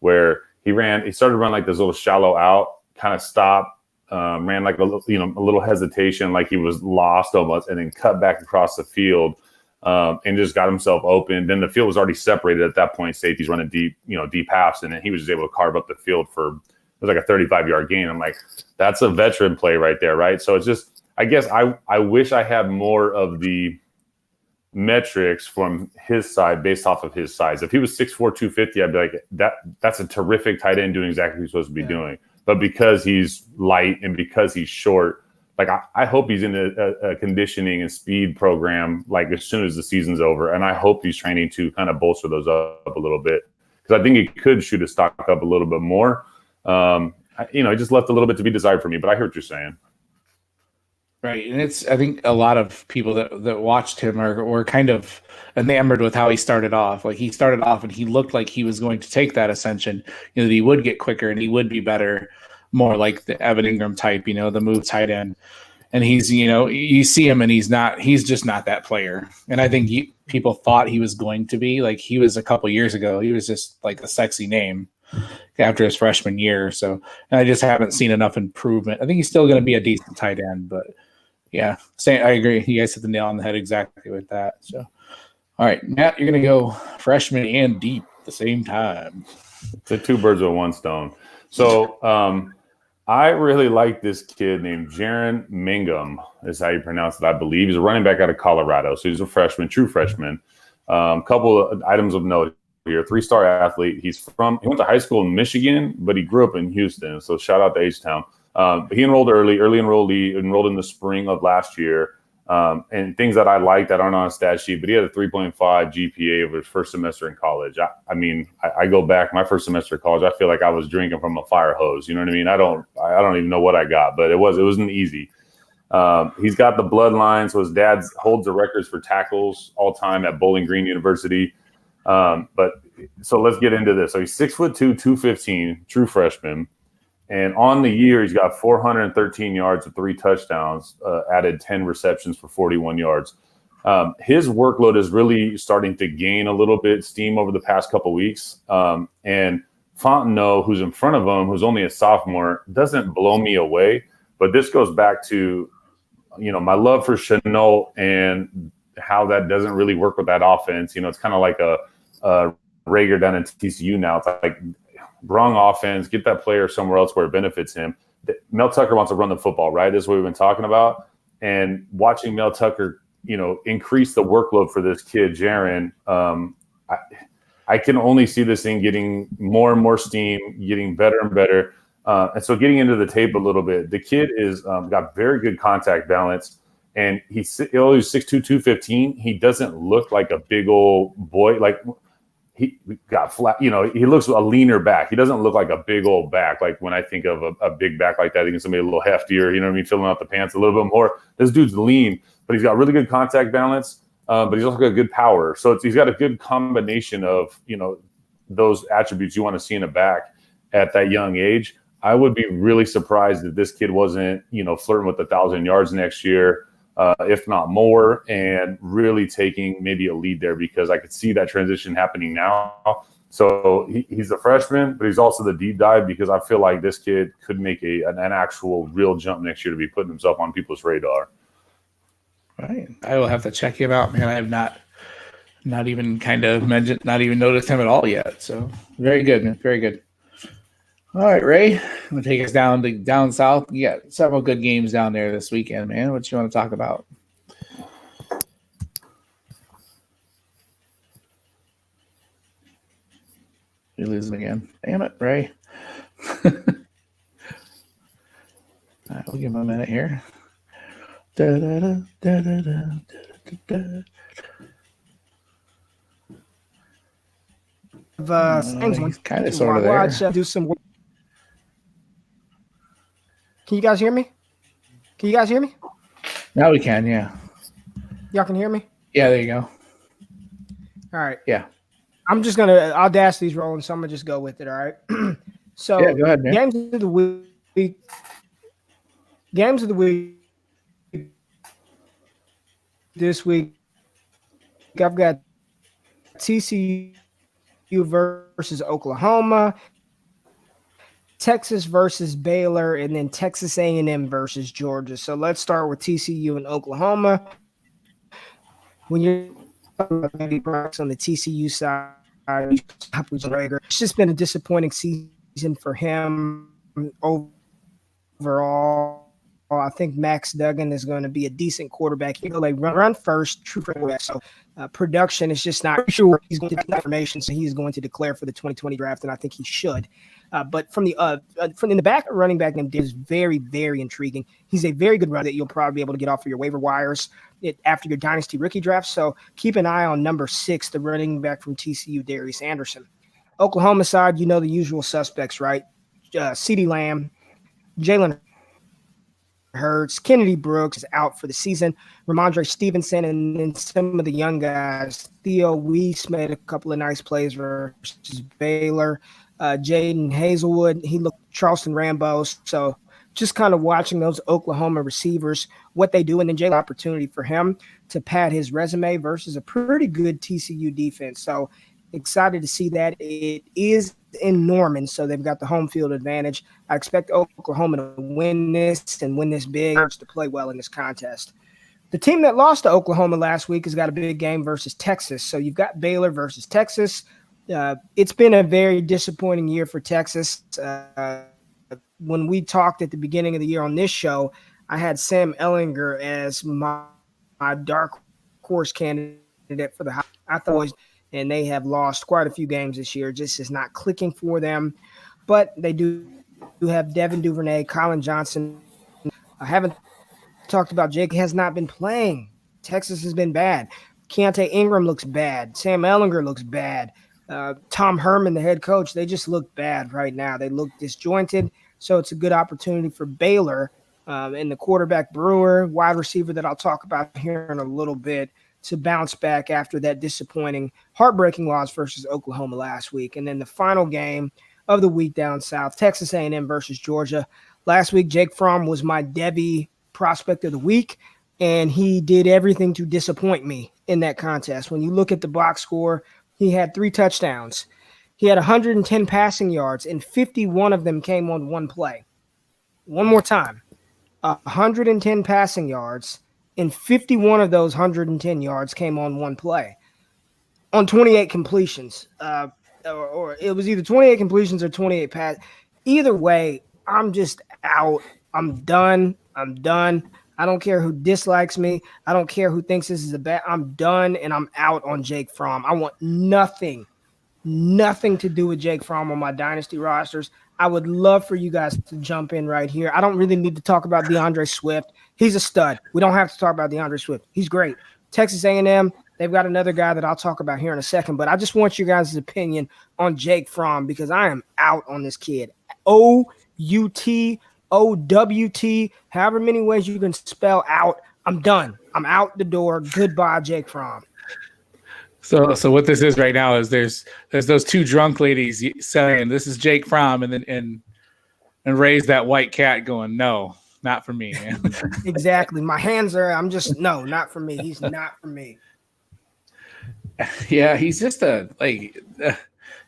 where he started to run like this little shallow out, kind of stop, ran like a little hesitation, like he was lost almost, and then cut back across the field and just got himself open. Then the field was already separated at that point. Safety's running deep halves, and then he was just able to carve up the field for, it was like a 35-yard gain. I'm like, that's a veteran play right there, right? So it's just, I guess I wish I had more of the metrics from his side based off of his size. If he was 6'4", 250, I'd be like, that's a terrific tight end doing exactly what he's supposed to be doing. But because he's light and because he's short, Like I hope he's in a conditioning and speed program like as soon as the season's over, and I hope he's training to kind of bolster those up a little bit because I think he could shoot his stock up a little bit more. He just left a little bit to be desired for me, but I hear what you're saying. Right, and I think a lot of people that watched him were kind of enamored with how he started off. Like he started off and he looked like he was going to take that ascension. That he would get quicker and he would be better, more like the Evan Ingram type. The move tight end. And he's, you see him and he's just not that player. And I think people thought he was going to be like he was a couple years ago. He was just like a sexy name after his freshman year. So and I just haven't seen enough improvement. I think he's still going to be a decent tight end, but yeah, I agree. You guys hit the nail on the head exactly with that. So, all right, Matt, you're going to go freshman and deep at the same time. The two birds with one stone. So I really like this kid named Jaron Mangum, is how you pronounce it, I believe. He's a running back out of Colorado. So he's a freshman, true freshman. Couple of items of note here. 3-star athlete. He went to high school in Michigan, but he grew up in Houston. So shout out to H-Town. He enrolled early enrollee, enrolled in the spring of last year. And things that I like that aren't on a stat sheet, but he had a 3.5 GPA over his first semester in college. I go back my first semester of college. I feel like I was drinking from a fire hose. You know what I mean? I don't even know what I got, but it wasn't easy. He's got the bloodline. So his dad holds the records for tackles all time at Bowling Green University. So let's get into this. So he's 6'2", 215, true freshman. And on the year, he's got 413 yards with 3 touchdowns, added 10 receptions for 41 yards. His workload is really starting to gain a little bit steam over the past couple weeks. And Fontenot, who's in front of him, who's only a sophomore, doesn't blow me away. But this goes back to, my love for Chenault and how that doesn't really work with that offense. It's kind of like a Rager down in TCU now. It's like wrong offense, get that player somewhere else where it benefits him. Mel Tucker wants to run the football, right? This is what we've been talking about. And watching Mel Tucker, increase the workload for this kid, Jaron, I can only see this thing getting more and more steam, getting better and better. And so getting into the tape a little bit, the kid is got very good contact balance. And he's 6'2", 215. He doesn't look like a big old boy. Like, he got flat, he looks a leaner back. He doesn't look like a big old back. Like when I think of a big back like that, I think of somebody a little heftier, filling out the pants a little bit more. This dude's lean, but he's got really good contact balance, but he's also got good power. So he's got a good combination of, those attributes you want to see in a back at that young age. I would be really surprised if this kid wasn't, flirting with 1,000 yards next year. If not more, and really taking maybe a lead there because I could see that transition happening now. So he's a freshman, but he's also the deep dive because I feel like this kid could make an actual real jump next year to be putting himself on people's radar. Right. I will have to check him out, man. I have not even kind of mentioned, not even noticed him at all yet. So very good, man. Very good. All right, Ray, I'm going to take us down south. You got several good games down there this weekend, man. What you want to talk about? You lose him again. Damn it, Ray. All right, we'll give him a minute here. He's kind of sort of there. Do some work. Can you guys hear me? Now we can, yeah. Y'all can hear me? Yeah, there you go. All right. Yeah. I'm just going to Audacity's rolling, so I'm going to just go with it, all right? So, yeah, go ahead, man. Games of the week this week, I've got TCU versus Oklahoma, Texas versus Baylor, and then Texas A&M versus Georgia. So let's start with TCU and Oklahoma. When you're talking about Devy on the TCU side, it's just been a disappointing season for him overall. I I think Max Duggan is going to be a decent quarterback. He'll run first, true quarterback. So production is just not sure. He's going to get information, so he's going to declare for the 2020 draft, and I think he should. But from in the back, running back named Devy is very, very intriguing. He's a very good runner that you'll probably be able to get off of your waiver wires after your dynasty rookie draft. So keep an eye on number 6, the running back from TCU, Darius Anderson. Oklahoma side, you know the usual suspects, right? CeeDee Lamb, Jalen Hurts, Kennedy Brooks is out for the season. Ramondre Stevenson, and then some of the young guys. Theo Weiss made a couple of nice plays versus Baylor. Jaden Hazelwood, he looked Charleston Rambo. So just kind of watching those Oklahoma receivers, what they do, and then Jalen opportunity for him to pad his resume versus a pretty good TCU defense. So excited to see that. It is in Norman, so they've got the home field advantage. I expect Oklahoma to win this and win this big, to play well in this contest. The team that lost to Oklahoma last week has got a big game versus Texas. So you've got Baylor versus Texas. It's been a very disappointing year for Texas. When we talked at the beginning of the year on this show, I had Sam Ehlinger as my dark horse candidate for the I thought, and they have lost quite a few games this year. Just is not clicking for them. But they do have Devin Duvernay, Colin Johnson. I haven't talked about Jake. Has not been playing. Texas has been bad. Keontae Ingram looks bad. Sam Ehlinger looks bad. Tom Herman, the head coach, they just look bad right now. They look disjointed. So it's a good opportunity for Baylor and the quarterback Brewer, wide receiver that I'll talk about here in a little bit, to bounce back after that disappointing, heartbreaking loss versus Oklahoma last week. And then the final game of the week down south, Texas A&M versus Georgia. Last week, Jake Fromm was my Devy prospect of the week, and he did everything to disappoint me in that contest. When you look at the box score, he had 3 touchdowns. He had 110 passing yards, and 51 of them came on one play. One more time, 110 passing yards, and 51 of those 110 yards came on one play on 28 completions. Or it was either 28 completions or 28 pass. Either way, I'm just out. I'm done. I don't care who dislikes me. I don't care who thinks this is a bad. I'm done, and I'm out on Jake Fromm. I want nothing to do with Jake Fromm on my dynasty rosters. I would love for you guys to jump in right here. I don't really need to talk about DeAndre Swift. He's a stud. We don't have to talk about DeAndre Swift. He's great. Texas A&M, they've got another guy that I'll talk about here in a second, but I just want you guys' opinion on Jake Fromm because I am out on this kid. O-U-T, O-W-T, however many ways you can spell out. I'm done. I'm out the door. Goodbye, Jake Fromm. So what this is right now is there's those 2 drunk ladies saying this is Jake Fromm, and then and raise that white cat going, no, not for me, man. Exactly. My hands are. I'm just no, not for me. He's not for me. Yeah, he's just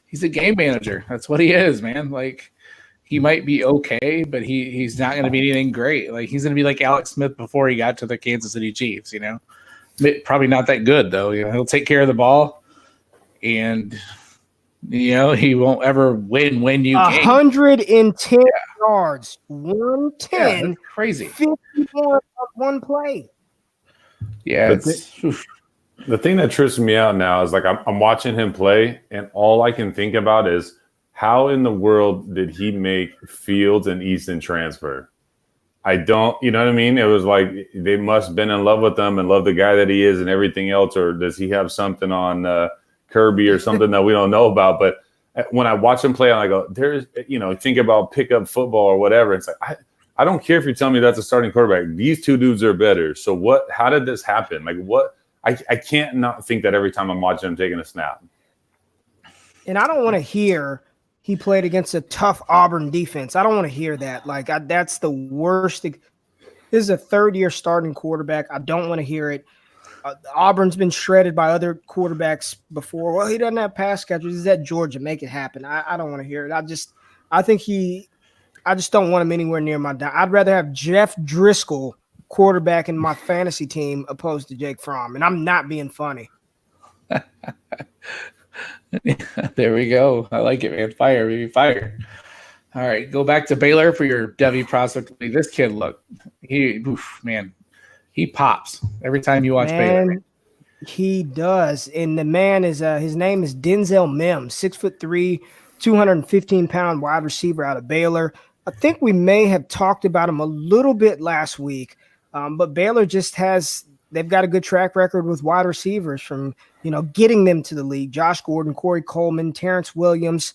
he's a game manager. That's what he is, man. Like, he might be okay, but he's not going to be anything great. Like, he's going to be like Alex Smith before he got to the Kansas City Chiefs, you know. Probably not that good, though. You know, he'll take care of the ball, and, you know, he won't ever win when you 110 yards, 110. Yeah, crazy. 51 on one play. Yeah. The thing that trips me out now is, like, I'm watching him play, and all I can think about is how in the world did he make Fields and Easton transfer? I don't, you know what I mean? It was like they must have been in love with him and love the guy that he is and everything else, or does he have something on Kirby or something that we don't know about? But when I watch him play, I go, there's, you know, think about pickup football or whatever. It's like, I don't care if you tell me that's a starting quarterback. These 2 dudes are better. So how did this happen? Like, what? I can't not think that every time I'm watching him taking a snap. And I don't want to hear he played against a tough Auburn defense. I don't want to hear that. Like, that's the worst. This is a 3rd-year starting quarterback. I don't want to hear it. Auburn's been shredded by other quarterbacks before. Well, he doesn't have pass catchers. He's at Georgia. Make it happen. I don't want to hear it. I just don't want him anywhere near my – I'd rather have Jeff Driscoll quarterback in my fantasy team opposed to Jake Fromm, and I'm not being funny. There we go. I like it, man. Fire, baby, fire. All right, go back to Baylor for your Devy prospect. This kid, look, man, he pops every time you watch Baylor. Man, he does. And the man is his name is Denzel Mims, 6'3", 215-pound wide receiver out of Baylor. I think we may have talked about him a little bit last week, but Baylor just they've got a good track record with wide receivers from, getting them to the league. Josh Gordon, Corey Coleman, Terrence Williams.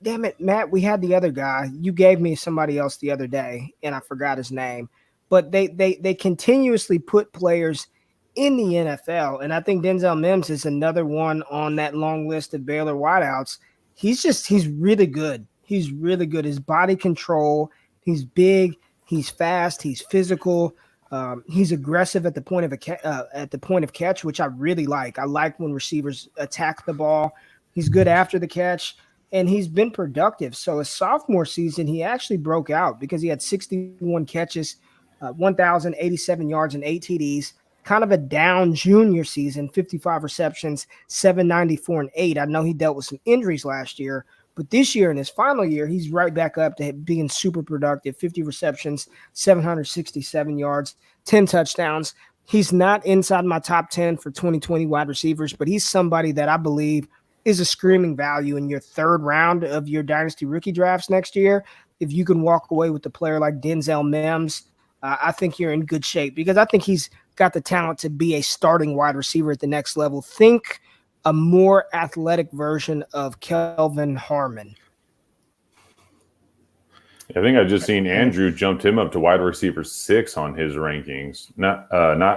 Damn it, Matt, we had the other guy. You gave me somebody else the other day, and I forgot his name. But they continuously put players in the NFL, and I think Denzel Mims is another one on that long list of Baylor wideouts. He's really good. He's really good. His body control, he's big, he's fast, he's physical. He's aggressive at the point of catch, which I really like. I like when receivers attack the ball. He's good after the catch, and he's been productive. So his sophomore season, he actually broke out because he had 61 catches, 1,087 yards, and 8 TDs. Kind of a down junior season, 55 receptions, 794 and 8. I know he dealt with some injuries last year, but this year in his final year, he's right back up to being super productive. 50 receptions, 767 yards, 10 touchdowns. He's not inside my top 10 for 2020 wide receivers, but he's somebody that I believe is a screaming value in your third round of your dynasty rookie drafts next year. If you can walk away with a player like Denzel Mims, I think you're in good shape because I think he's got the talent to be a starting wide receiver at the next level. Think a more athletic version of Kelvin Harmon. I think I just seen Andrew jumped him up to wide receiver 6 on his rankings. Not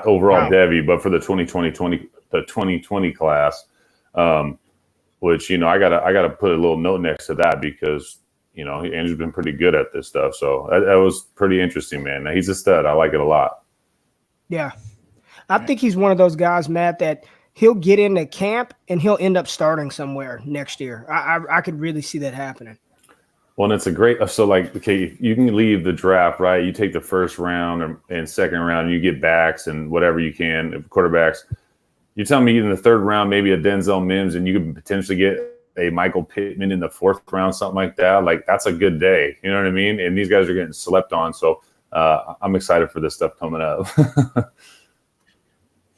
overall Devy, but for the 2020 class. Which I gotta put a little note next to that because Andrew's been pretty good at this stuff. So that was pretty interesting, man. He's a stud. I like it a lot. Yeah. I think he's one of those guys, Matt, that he'll get into camp and he'll end up starting somewhere next year. I could really see that happening. Well, and it's a great – so, okay, you can leave the draft, right? You take the first round and second round, and you get backs and whatever you can, quarterbacks. You tell me in the third round, maybe a Denzel Mims, and you could potentially get a Michael Pittman in the fourth round, something like that. That's a good day. You know what I mean? And these guys are getting slept on. So I'm excited for this stuff coming up.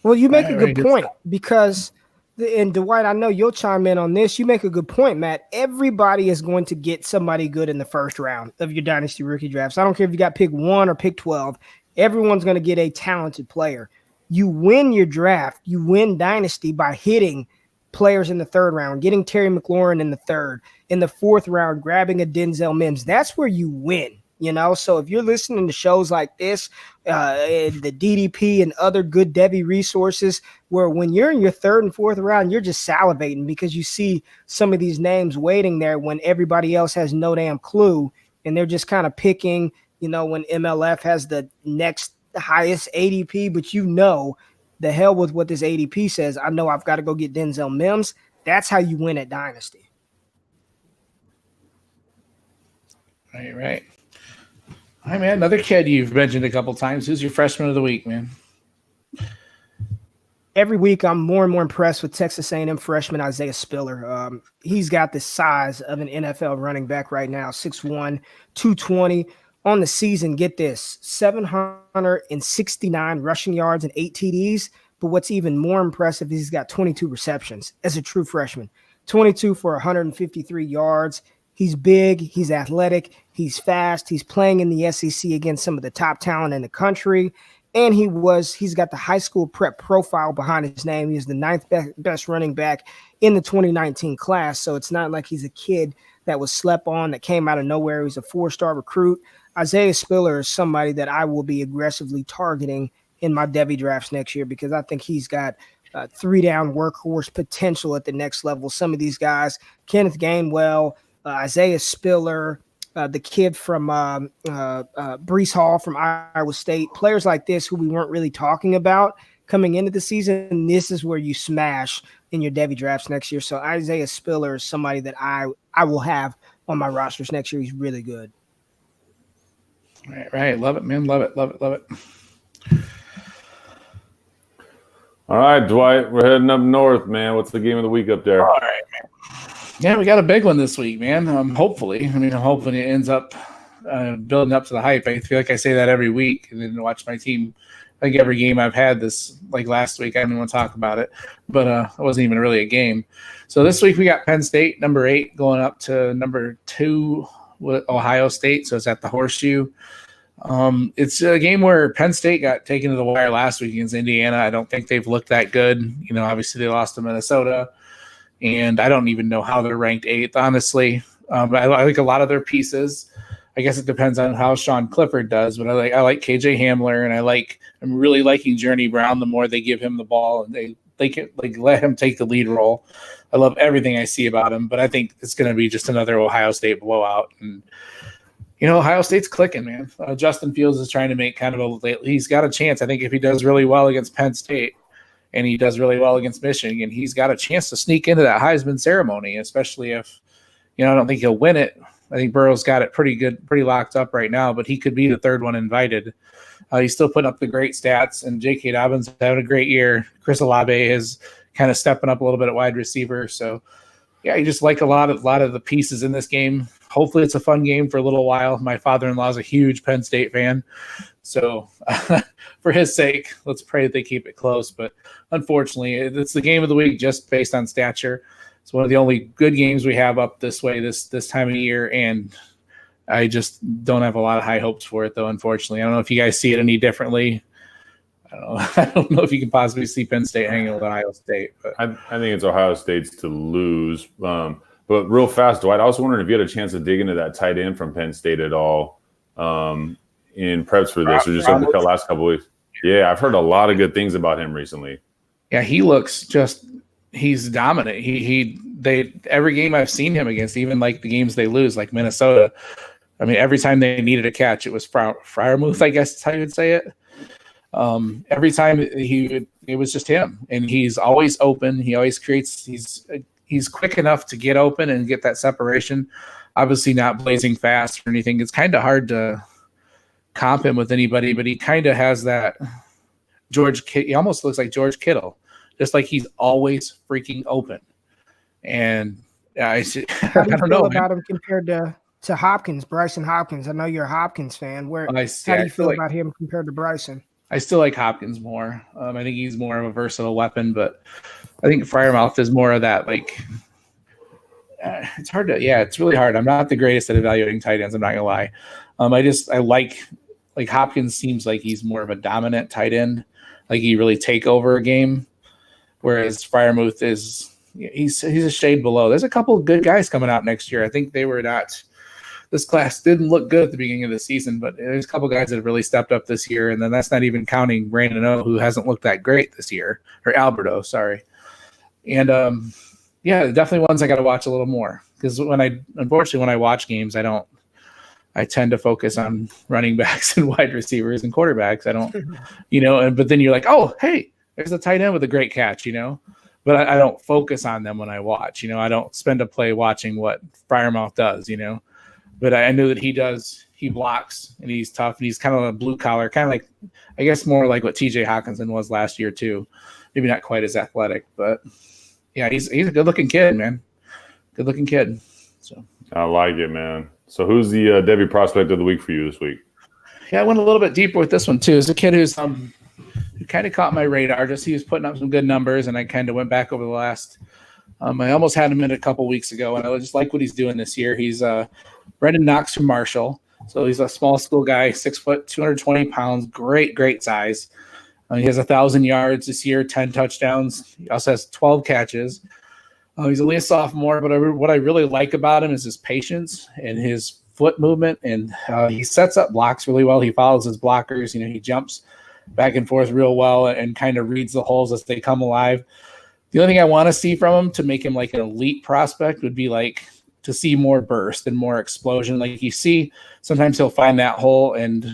Well, you make a good point because, and Dwight, I know you'll chime in on this. You make a good point, Matt. Everybody is going to get somebody good in the first round of your dynasty rookie drafts. I don't care if you got pick 1 or pick 12. Everyone's going to get a talented player. You win your draft, you win dynasty by hitting players in the third round, getting Terry McLaurin in the third, in the fourth round, grabbing a Denzel Mims. That's where you win. So if you're listening to shows like this, the DDP and other good Devy resources, where when you're in your third and fourth round, you're just salivating because you see some of these names waiting there when everybody else has no damn clue. And they're just kind of picking, when MLF has the next highest ADP, but the hell with what this ADP says. I know I've got to go get Denzel Mims. That's how you win at Dynasty. Right. Hi, man. Another kid you've mentioned a couple times. Who's your freshman of the week, man? Every week, I'm more and more impressed with Texas A&M freshman Isaiah Spiller. He's got the size of an NFL running back right now, 6'1", 220. On the season, get this, 769 rushing yards and 8 TDs. But what's even more impressive is he's got 22 receptions as a true freshman, 22 for 153 yards. He's big, he's athletic, he's fast, he's playing in the SEC against some of the top talent in the country. And he's got the high school prep profile behind his name. He's the 9th best running back in the 2019 class. So it's not like he's a kid that was slept on, that came out of nowhere. He's a 4-star recruit. Isaiah Spiller is somebody that I will be aggressively targeting in my Devy drafts next year because I think he's got 3-down workhorse potential at the next level. Some of these guys, Kenneth Gainwell, Isaiah Spiller, the kid from Breece Hall from Iowa State, players like this who we weren't really talking about coming into the season. This is where you smash in your Devy drafts next year. So Isaiah Spiller is somebody that I will have on my rosters next year. He's really good. Right. Love it, man. Love it. All right, Dwight, we're heading up north, man. What's the game of the week up there? All right, man. Yeah, we got a big one this week, man. Hopefully. I'm hoping it ends up building up to the hype. I feel like I say that every week and then watch my team. I think every game I've had this, like last week, I didn't want to talk about it, but it wasn't even really a game. So this week we got Penn State, number 8, going up to number 2 with Ohio State. So it's at the Horseshoe. It's a game where Penn State got taken to the wire last week against Indiana. I don't think they've looked that good. Obviously they lost to Minnesota, and I don't even know how they're ranked 8th, honestly. I like a lot of their pieces. I guess it depends on how Sean Clifford does, but I like KJ Hamler, and I'm really liking Journey Brown the more they give him the ball and they can let him take the lead role. I love everything I see about him, but I think it's going to be just another Ohio State blowout. And Ohio State's clicking, man. Justin Fields is trying to make he's got a chance. I think if he does really well against Penn State and he does really well against Michigan, he's got a chance to sneak into that Heisman ceremony, especially if, I don't think he'll win it. I think Burrow's got it pretty good, pretty locked up right now, but he could be the third one invited. He's still putting up the great stats, and J.K. Dobbins is having a great year. Chris Olave is kind of stepping up a little bit at wide receiver. So, yeah, you just like a lot of the pieces in this game. Hopefully it's a fun game for a little while. My father-in-law is a huge Penn State fan. So for his sake, let's pray that they keep it close. But unfortunately, it's the game of the week just based on stature. It's one of the only good games we have up this way this time of year, and I just don't have a lot of high hopes for it, though, unfortunately. I don't know if you guys see it any differently. I don't know if you can possibly see Penn State hanging with Ohio State. But I think it's Ohio State's to lose. But real fast, Dwight, I was wondering if you had a chance to dig into that tight end from Penn State at all in preps for this, or just over the last couple of weeks. Yeah, I've heard a lot of good things about him recently. Yeah, he looks he's dominant. They every game I've seen him against, even like the games they lose, like Minnesota. I mean, every time they needed a catch, it was Freiermuth, I guess is how you would say it. Every time it was just him, and he's always open. He always creates. He's quick enough to get open and get that separation. Obviously, not blazing fast or anything. It's kind of hard to comp him with anybody, but he kind of has that he almost looks like George Kittle, just like he's always freaking open. And how do you feel about him compared to Hopkins, Bryson Hopkins? I know you're a Hopkins fan. How do you feel about him compared to Bryson? I still like Hopkins more. I think he's more of a versatile weapon, but I think Freiermuth is more of that, it's hard to, it's really hard. I'm not the greatest at evaluating tight ends, I'm not going to lie. I like Hopkins seems like he's more of a dominant tight end. Like he really take over a game, whereas Freiermuth he's a shade below. There's a couple of good guys coming out next year. I think this class didn't look good at the beginning of the season, but there's a couple of guys that have really stepped up this year. And then that's not even counting Brandon O, who hasn't looked that great this year, or Alberto, sorry. And definitely ones I got to watch a little more, because unfortunately when I watch games, I tend to focus on running backs and wide receivers and quarterbacks. I don't, but then you're like, oh, hey, there's a tight end with a great catch, but I don't focus on them when I watch, I don't spend a play watching what Freiermuth does, but I knew that he blocks and he's tough and he's kind of a blue collar, kind of like, I guess more like what TJ Hawkinson was last year too. Maybe not quite as athletic, but yeah, he's a good looking kid, man. Good looking kid. So I like it, man. So who's the Devy prospect of the week for you this week? Yeah, I went a little bit deeper with this one too. It's a kid who kind of caught my radar. Just he was putting up some good numbers, and I kind of went back over the last. I almost had him in a couple weeks ago, and I just like what he's doing this year. He's Brendan Knox from Marshall, so he's a small school guy, 6 foot, 220 pounds, great size. He has 1,000 yards this year, 10 touchdowns. He also has 12 catches. He's only a sophomore, but what I really like about him is his patience and his foot movement, and he sets up blocks really well. He follows his blockers. He jumps back and forth real well and kind of reads the holes as they come alive. The only thing I want to see from him to make him like an elite prospect would be like to see more burst and more explosion. Like you see, sometimes he'll find that hole and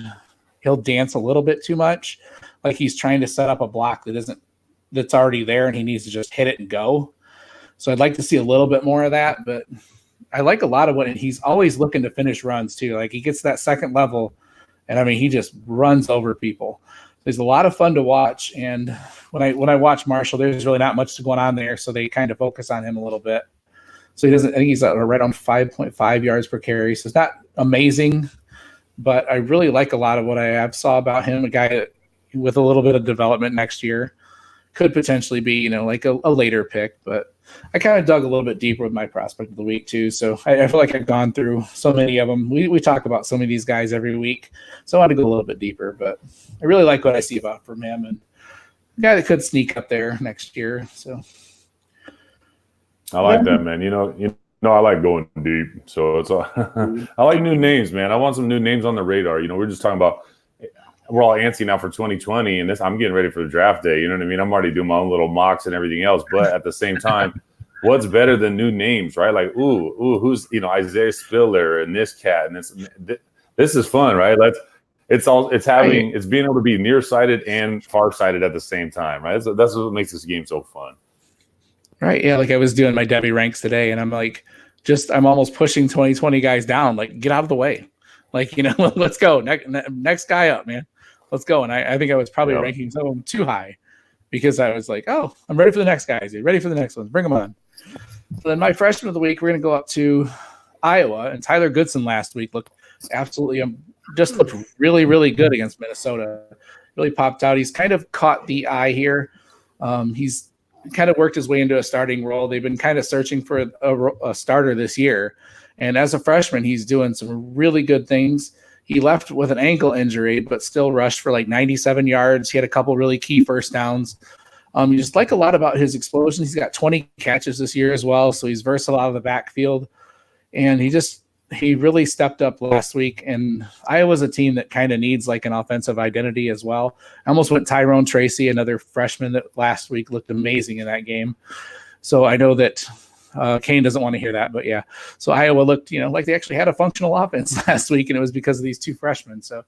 he'll dance a little bit too much. Like he's trying to set up a block that's already there and he needs to just hit it and go. So I'd like to see a little bit more of that, but I like a lot of what he's always looking to finish runs too. Like he gets that second level and I mean, he just runs over people. There's a lot of fun to watch. And when I watch Marshall, there's really not much going on there. So they kind of focus on him a little bit. So he doesn't. I think he's right on 5.5 yards per carry. So it's not amazing, but I really like a lot of what I have saw about him. A guy that, with a little bit of development next year, could potentially be, like a later pick. But I kind of dug a little bit deeper with my prospect of the week too. So I feel like I've gone through so many of them. We talk about so many of these guys every week, so I want to go a little bit deeper. But I really like what I see about from him, and a guy that could sneak up there next year. So. I like that, man. I like going deep. So it's I like new names, man. I want some new names on the radar. We're just talking about, we're all antsy now for 2020, and I'm getting ready for the draft day. You know what I mean? I'm already doing my own little mocks and everything else. But at the same time, what's better than new names, right? Like, who's Isaiah Spiller and this cat, and this is fun, right? It's being able to be nearsighted and farsighted at the same time, right? That's what makes this game so fun. Right. Yeah. Like I was doing my Devy ranks today, and I'm like, I'm almost pushing 2020 guys down. Like, get out of the way. Like, let's go. Next guy up, man. Let's go. And I think I was probably ranking some of them too high, because I was like, oh, I'm ready for the next guys. Ready for the next ones. Bring them on. So then my freshman of the week, we're going to go up to Iowa. And Tyler Goodson last week looked really, really good against Minnesota. Really popped out. He's kind of caught the eye here. He's kind of worked his way into a starting role. They've been kind of searching for a starter this year. And as a freshman, he's doing some really good things. He left with an ankle injury, but still rushed for like 97 yards. He had a couple really key first downs. You just like a lot about his explosion. He's got 20 catches this year as well. So he's versatile out of the backfield. And he really stepped up last week. And Iowa's a team that kind of needs like an offensive identity as well. I almost went Tyrone Tracy, another freshman that last week looked amazing in that game. So I know that Kane doesn't want to hear that, but yeah. So Iowa looked, like they actually had a functional offense last week, and it was because of these two freshmen. So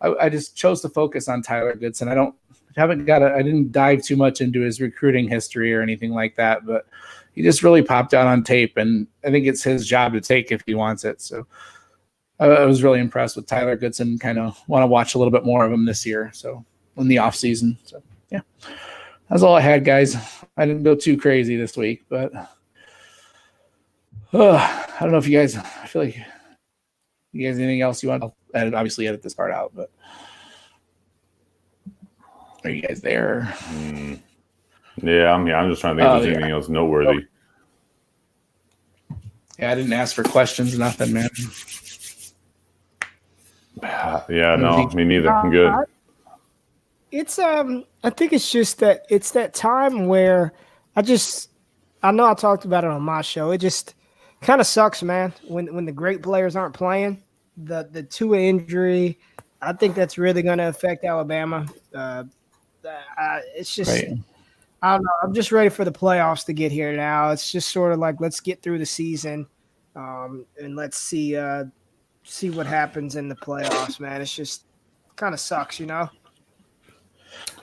I just chose to focus on Tyler Goodson. I didn't dive too much into his recruiting history or anything like that, but he just really popped out on tape, and I think it's his job to take if he wants it. So I was really impressed with Tyler Goodson. Kind of want to watch a little bit more of him this year. So in the off season. So yeah, that's all I had, guys. I didn't go too crazy this week, but I don't know if you guys. I feel like you guys anything else you want? I'll obviously edit this part out, but are you guys there? Yeah, I'm here. I'm just trying to think if there's anything else noteworthy. Yeah, I didn't ask for questions, nothing, man. Yeah, no, me neither. I'm good. It's I think it's just that it's that time where I know I talked about it on my show. It just kind of sucks, man, when the great players aren't playing. The Tua injury, I think that's really going to affect Alabama. It's just. Right. I don't know. I'm just ready for the playoffs to get here now. It's just sort of like, let's get through the season, and let's see what happens in the playoffs, man. It's just kind of sucks, I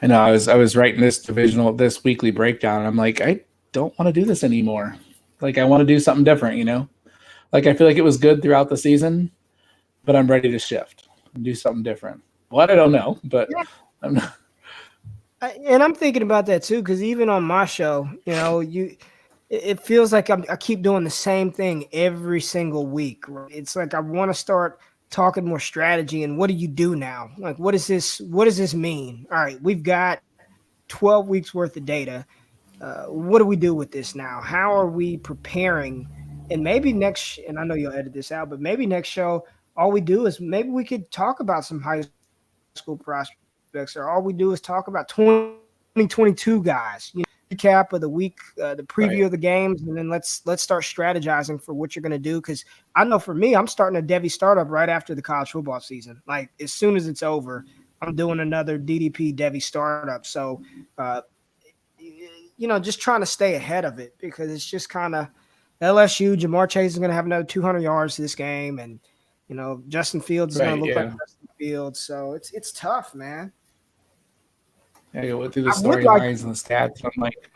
know I was writing this weekly breakdown, and I'm like, I don't want to do this anymore. Like, I want to do something different, Like, I feel like it was good throughout the season, but I'm ready to shift and do something different. What? I don't know, but I'm not. And I'm thinking about that too, because even on my show, it feels like I keep doing the same thing every single week. It's like I want to start talking more strategy and what do you do now? Like, what does this mean? All right, we've got 12 weeks worth of data. What do we do with this now? How are we preparing? And maybe and I know you'll edit this out, but maybe next show, all we do is maybe we could talk about some high school prospects. Or all we do is talk about 2022 guys, recap of the week, the preview of the games, and then let's start strategizing for what you're going to do. Because I know for me, I'm starting a Devy startup right after the college football season. Like, as soon as it's over, I'm doing another DDP Devy startup. So, just trying to stay ahead of it, because it's just kind of LSU. Jamar Chase is going to have another 200 yards this game, and Justin Fields is going to look like Justin Fields. So it's tough, man. Yeah, go through the storylines and the stats. I'm like,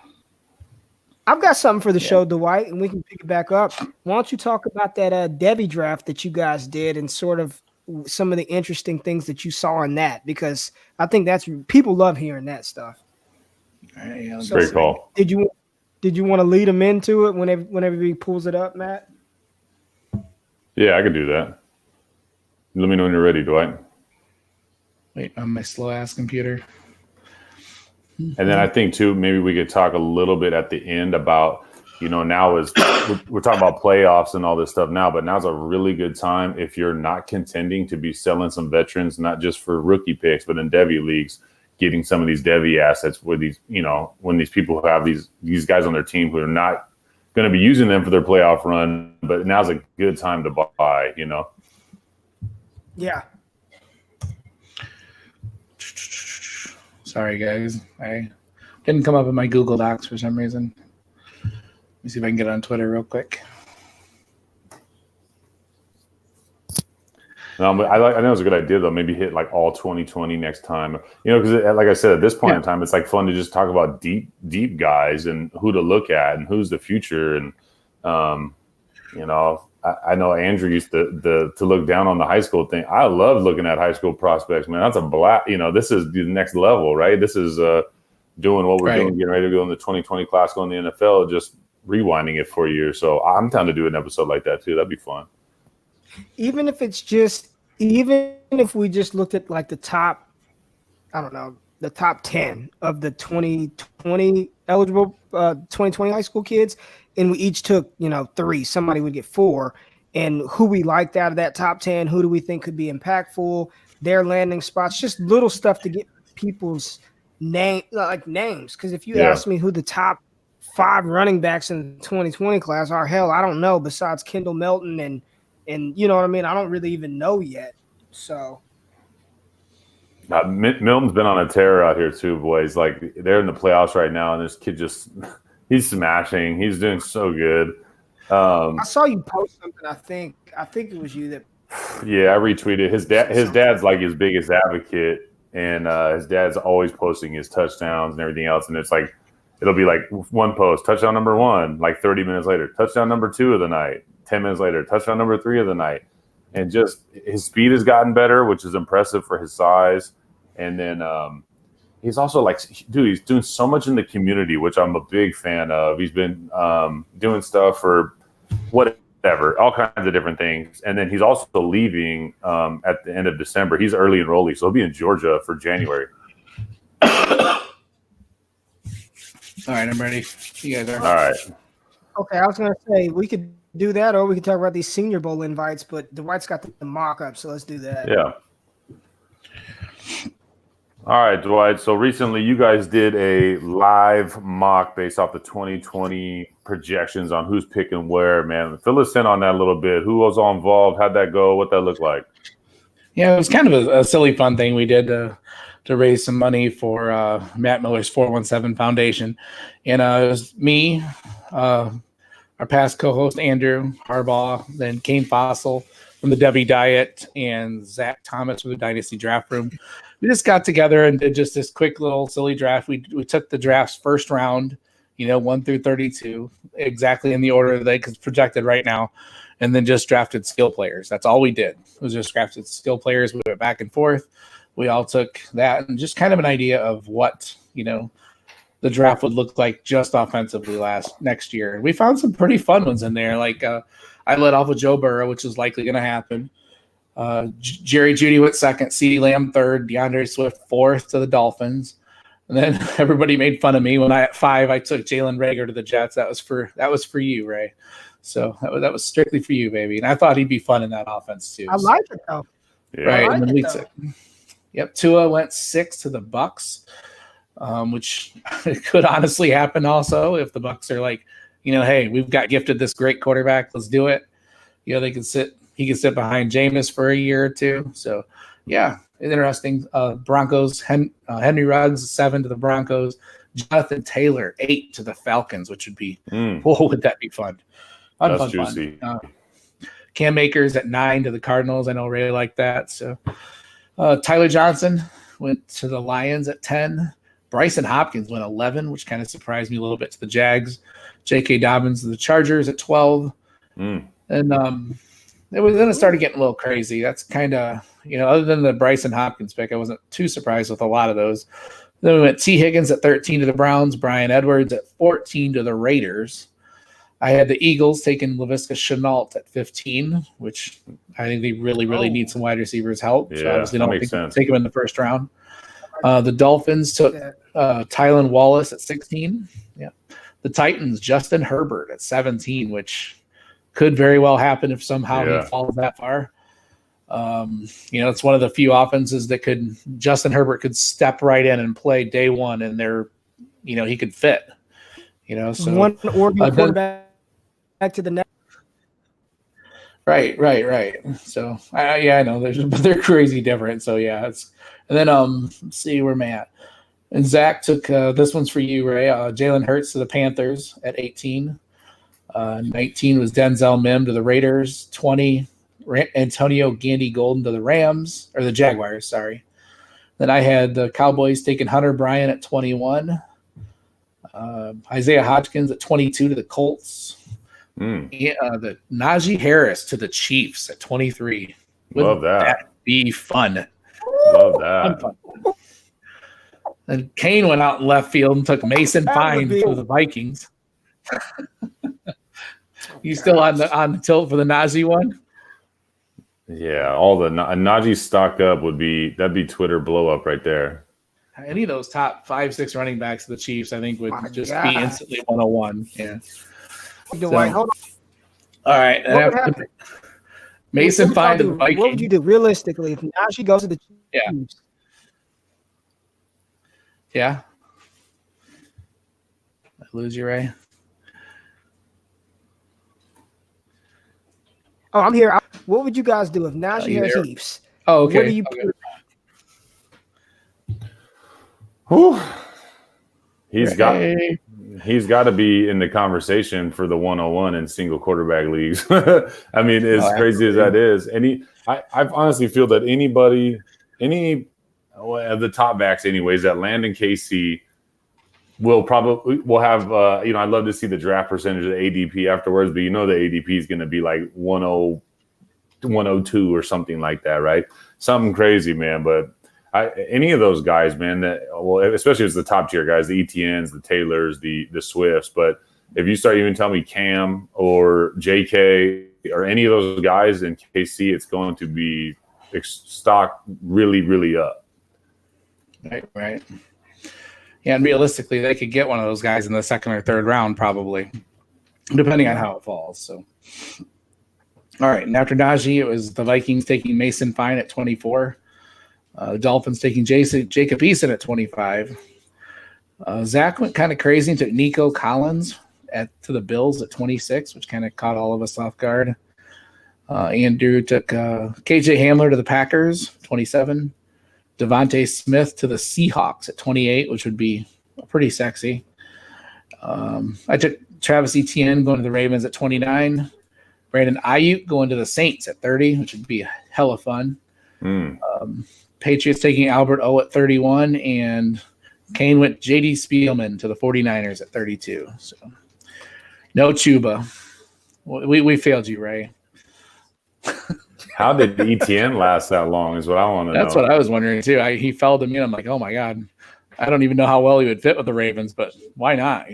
I've got something for the show, Dwight, and we can pick it back up. Why don't you talk about that Devy draft that you guys did and sort of some of the interesting things that you saw in that? Because I think people love hearing that stuff. Great call. Did you Did you want to lead them into it whenever he pulls it up, Matt? Yeah, I could do that. Let me know when you're ready, Dwight. Wait, on my slow ass computer. And then I think too, maybe we could talk a little bit at the end about, now we're talking about playoffs and all this stuff now, but now's a really good time if you're not contending to be selling some veterans, not just for rookie picks, but in Devy leagues, getting some of these Devy assets where these, when these people who have these guys on their team who are not going to be using them for their playoff run, but now's a good time to buy, Yeah. Sorry, guys. I didn't come up in my Google Docs for some reason. Let me see if I can get on Twitter real quick. No, but I know it's a good idea though. Maybe hit like all 2020 next time. Because like I said, at this point in time, it's like fun to just talk about deep guys and who to look at and who's the future. And I know Andrew used to look down on the high school thing. I love looking at high school prospects, man. That's a blast. This is the next level, right? This is doing what we're doing, getting ready to go in the 2020 class, going to the NFL, just rewinding it for a year. So I'm down to do an episode like that too. That'd be fun. Even if we just looked at like the top, I don't know, the top 10 of the 2020 eligible 2020 high school kids, and we each took 3, somebody would get 4, and who we liked out of that top 10, who do we think could be impactful, their landing spots, just little stuff to get people's names. Because if you ask me who the top 5 running backs in the 2020 class are, hell, I don't know, besides Kendall Melton and you know what I mean? I don't really even know yet. So Milton's been on a tear out here too, boys. Like they're in the playoffs right now, and this kid he's smashing. He's doing so good. I saw you post something. I think it was you that. Yeah, I retweeted his dad. His dad's like his biggest advocate, and his dad's always posting his touchdowns and everything else. And it's like it'll be like one post, touchdown number 1, like 30 minutes later, touchdown number 2 of the night. 10 minutes later, touchdown number 3 of the night. And just his speed has gotten better, which is impressive for his size. And then he's also he's doing so much in the community, which I'm a big fan of. He's been doing stuff for whatever, all kinds of different things. And then he's also leaving at the end of December. He's early enrollee, so he'll be in Georgia for January. All right, I'm ready. You guys are. All right. Okay, I was going to say we could do that, or we could talk about these Senior Bowl invites, but Dwight's got the mock-up, so let's do that. Yeah. All right, Dwight. So recently you guys did a live mock based off the 2020 projections on who's picking where, man. Fill us in on that a little bit. Who was all involved? How'd that go? What that look like? Yeah, it was kind of a silly fun thing we did to raise some money for Matt Miller's 417 Foundation. And it was me, our past co-host Andrew Harbaugh, then Kane Fossil from the Devy Diet, and Zach Thomas from the Dynasty Draft Room. We just got together and did just this quick little silly draft. We took the draft's first round, 1 through 32, exactly in the order that is projected right now, and then just drafted skill players. That's all we did. It was just drafted skill players. We went back and forth. We all took that and just kind of an idea of what, the draft would look like just offensively next year. And we found some pretty fun ones in there. Like I led off with Joe Burrow, which is likely going to happen. Jerry Jeudy went second, CeeDee Lamb third, DeAndre Swift fourth to the Dolphins. And then everybody made fun of me when at 5 I took Jalen Reagor to the Jets. That was for you, Ray. So that was strictly for you, baby. And I thought he'd be fun in that offense too. I like it though. Yeah. Right. And then Yep. Tua went 6 to the Bucks. Which could honestly happen also if the Bucks are like, hey, we've got gifted this great quarterback, let's do it. He can sit behind Jameis for a year or two. So yeah, interesting. Broncos, Henry Ruggs 7 to the Broncos, Jonathan Taylor 8 to the Falcons, which would be would that be fun? That's juicy. Cam Akers at 9 to the Cardinals. I know Ray liked that. So Tyler Johnson went to the Lions at 10. Bryson Hopkins went 11, which kind of surprised me a little bit, to the Jags. J.K. Dobbins to the Chargers at 12. And then it started getting a little crazy. That's kind of, other than the Bryson Hopkins pick, I wasn't too surprised with a lot of those. Then we went T. Higgins at 13 to the Browns, Brian Edwards at 14 to the Raiders. I had the Eagles taking Laviska Shenault at 15, which I think they really need some wide receivers help. Yeah, so obviously don't makes sense. take them in the first round. The Dolphins took Tylan Wallace at 16. Yeah. The Titans, Justin Herbert at 17, which could very well happen if somehow he falls that far. It's one of the few offenses that Justin Herbert could step right in and play day one, and he could fit. So one Oregon quarterback back to the next. Right. So I know but they're crazy different. So yeah, and then let's see where I'm at. And Zach took this one's for you, Ray. Jalen Hurts to the Panthers at 18. 19 was Denzel Mims to the Raiders. 20, Antonio Gandy Golden to the Rams, or the Jaguars, sorry. Then I had the Cowboys taking Hunter Bryant at 21. Isaiah Hodgkins at 22 to the Colts. The Najee Harris to the Chiefs at 23. Love that. That'd be fun. Love that. Fun. And Kane went out in left field and took Mason Fine for the Vikings. You still on the tilt for the Najee one? Yeah, all the Najee stock up that'd be Twitter blow up right there. Any of those top 5-6 running backs of the Chiefs, I think, would be instantly 101. Yeah. Dwight, hold on. All right. Mason Fine to the Vikings. What would you do realistically if Najee goes to the Chiefs? Yeah. I lose you, Ray. Oh, I'm here. What would you guys do if Najee Harris leaves? Oh, okay. What do you? Whew. He's got to be in the conversation for the 101 in single quarterback leagues. I mean, as crazy as that is, I honestly feel that any of the top backs, anyways, that land in KC will have. I'd love to see the draft percentage of the ADP afterwards, but the ADP is going to be like 102 or something like that, right? Something crazy, man. But any of those guys, man, especially as the top tier guys, the ETNs, the Taylors, the Swifts. But if you start even telling me Cam or JK or any of those guys in KC, it's going to be stock really, really up. Right. Yeah, and realistically, they could get one of those guys in the second or third round, probably, depending on how it falls. So, all right. And after Najee, it was the Vikings taking Mason Fine at 24. The Dolphins taking Jacob Eason at 25. Zach went kind of crazy and took Nico Collins to the Bills at 26, which kind of caught all of us off guard. Andrew took KJ Hamler to the Packers, 27. Devontae Smith to the Seahawks at 28, which would be pretty sexy. I took Travis Etienne going to the Ravens at 29. Brandon Ayuk going to the Saints at 30, which would be hella fun. Patriots taking Albert O at 31, and Kane went J.D. Spielman to the 49ers at 32. So no Chuba. We failed you, Ray. How did ETN last that long is what I want to know. That's what I was wondering, too. He fell to me, and I'm like, oh, my God. I don't even know how well he would fit with the Ravens, but why not,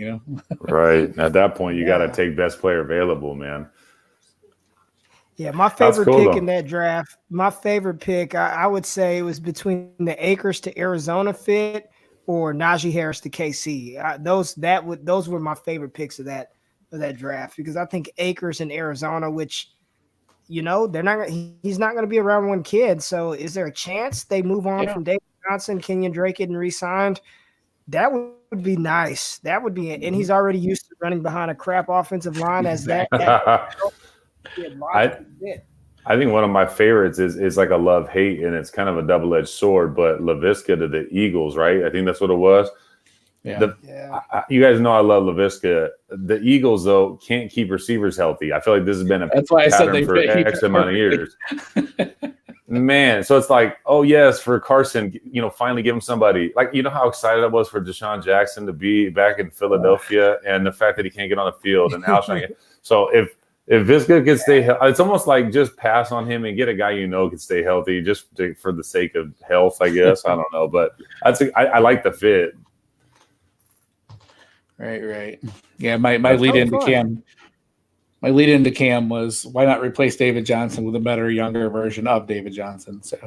Right. At that point, you got to take best player available, man. Yeah, my favorite pick in that draft, I would say it was between the Akers to Arizona fit or Najee Harris to KC. Those were my favorite picks of that draft, because I think Akers in Arizona, which he's not going to be around one kid. So is there a chance they move on from David Johnson, Kenyon Drake getting re-signed? That would be nice. That would be it. And he's already used to running behind a crap offensive line as that. I think one of my favorites is like a love-hate, and it's kind of a double-edged sword, but Laviska to the Eagles, right? I think that's what it was. You guys know I love Laviska. The Eagles, though, can't keep receivers healthy. I feel like this has been a pattern for X amount of years. Man, so it's like, oh, yes, for Carson, finally give him somebody. Like, how excited I was for Deshaun Jackson to be back in Philadelphia, and the fact that he can't get on the field, and Alshon. So if Visca can stay, it's almost like just pass on him and get a guy can stay healthy, just for the sake of health, I guess. I don't know, but I like the fit. Right. Yeah, my lead into Cam. My lead into Cam was, why not replace David Johnson with a better, younger version of David Johnson? So,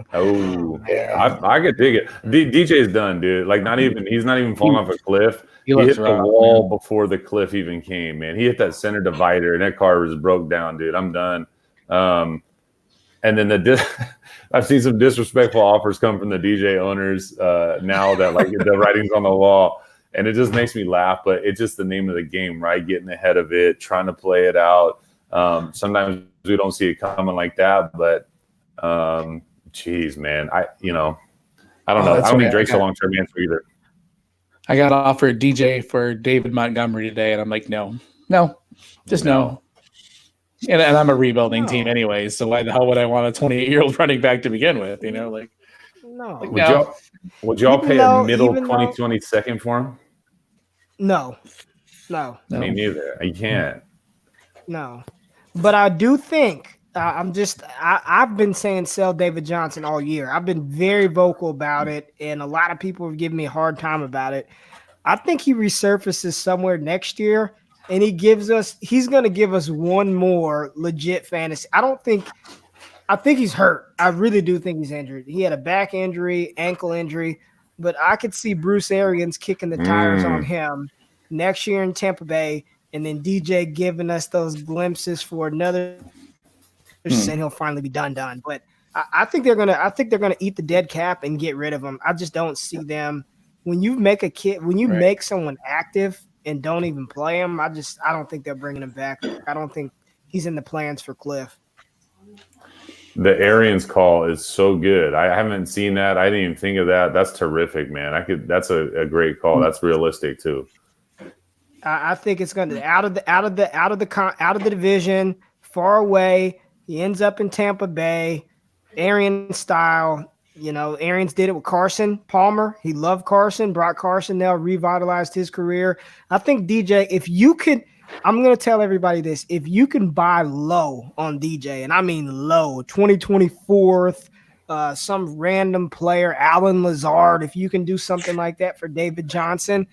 yeah, I could dig it. DJ's done, dude. Like, he's not even falling off a cliff. He hit the wall before the cliff even came, man. He hit that center divider, and that car was broke down, dude. I'm done. And then I've seen some disrespectful offers come from the DJ owners now that like the writing's on the wall. And it just makes me laugh, but it's just the name of the game, right? Getting ahead of it, trying to play it out. Sometimes we don't see it coming like that, but geez, man, I don't know. I don't think Drake's a long-term answer either. I got offered DJ for David Montgomery today, and I'm like, no, just no. And I'm a rebuilding team anyway, so why the hell would I want a 28-year-old running back to begin with? No. Would y'all pay a middle 2020 second for him? No. Me neither. You can't. No. But I do think I've been saying sell David Johnson all year. I've been very vocal about it, and a lot of people have given me a hard time about it. I think he resurfaces somewhere next year, and he's going to give us one more legit fantasy. I think he's hurt. I really do think he's injured. He had a back injury, ankle injury, but I could see Bruce Arians kicking the tires on him next year in Tampa Bay, and then DJ giving us those glimpses for another and he'll finally be done. But I think they're gonna eat the dead cap and get rid of him. I just don't see them. When you make make someone active and don't even play him, I don't think they're bringing him back. I don't think he's in the plans for Cliff. The Arians call is so good. I haven't seen that. I didn't even think of that. That's terrific, man. That's a great call. That's realistic too. I think it's going to out of the division, far away. He ends up in Tampa Bay, Arians style. Arians did it with Carson Palmer. He loved Carson, brought Carson now, revitalized his career. I think DJ, if you could. I'm going to tell everybody this. If you can buy low on DJ, and I mean low, 2024th, some random player, Alan Lazard, if you can do something like that for David Johnson,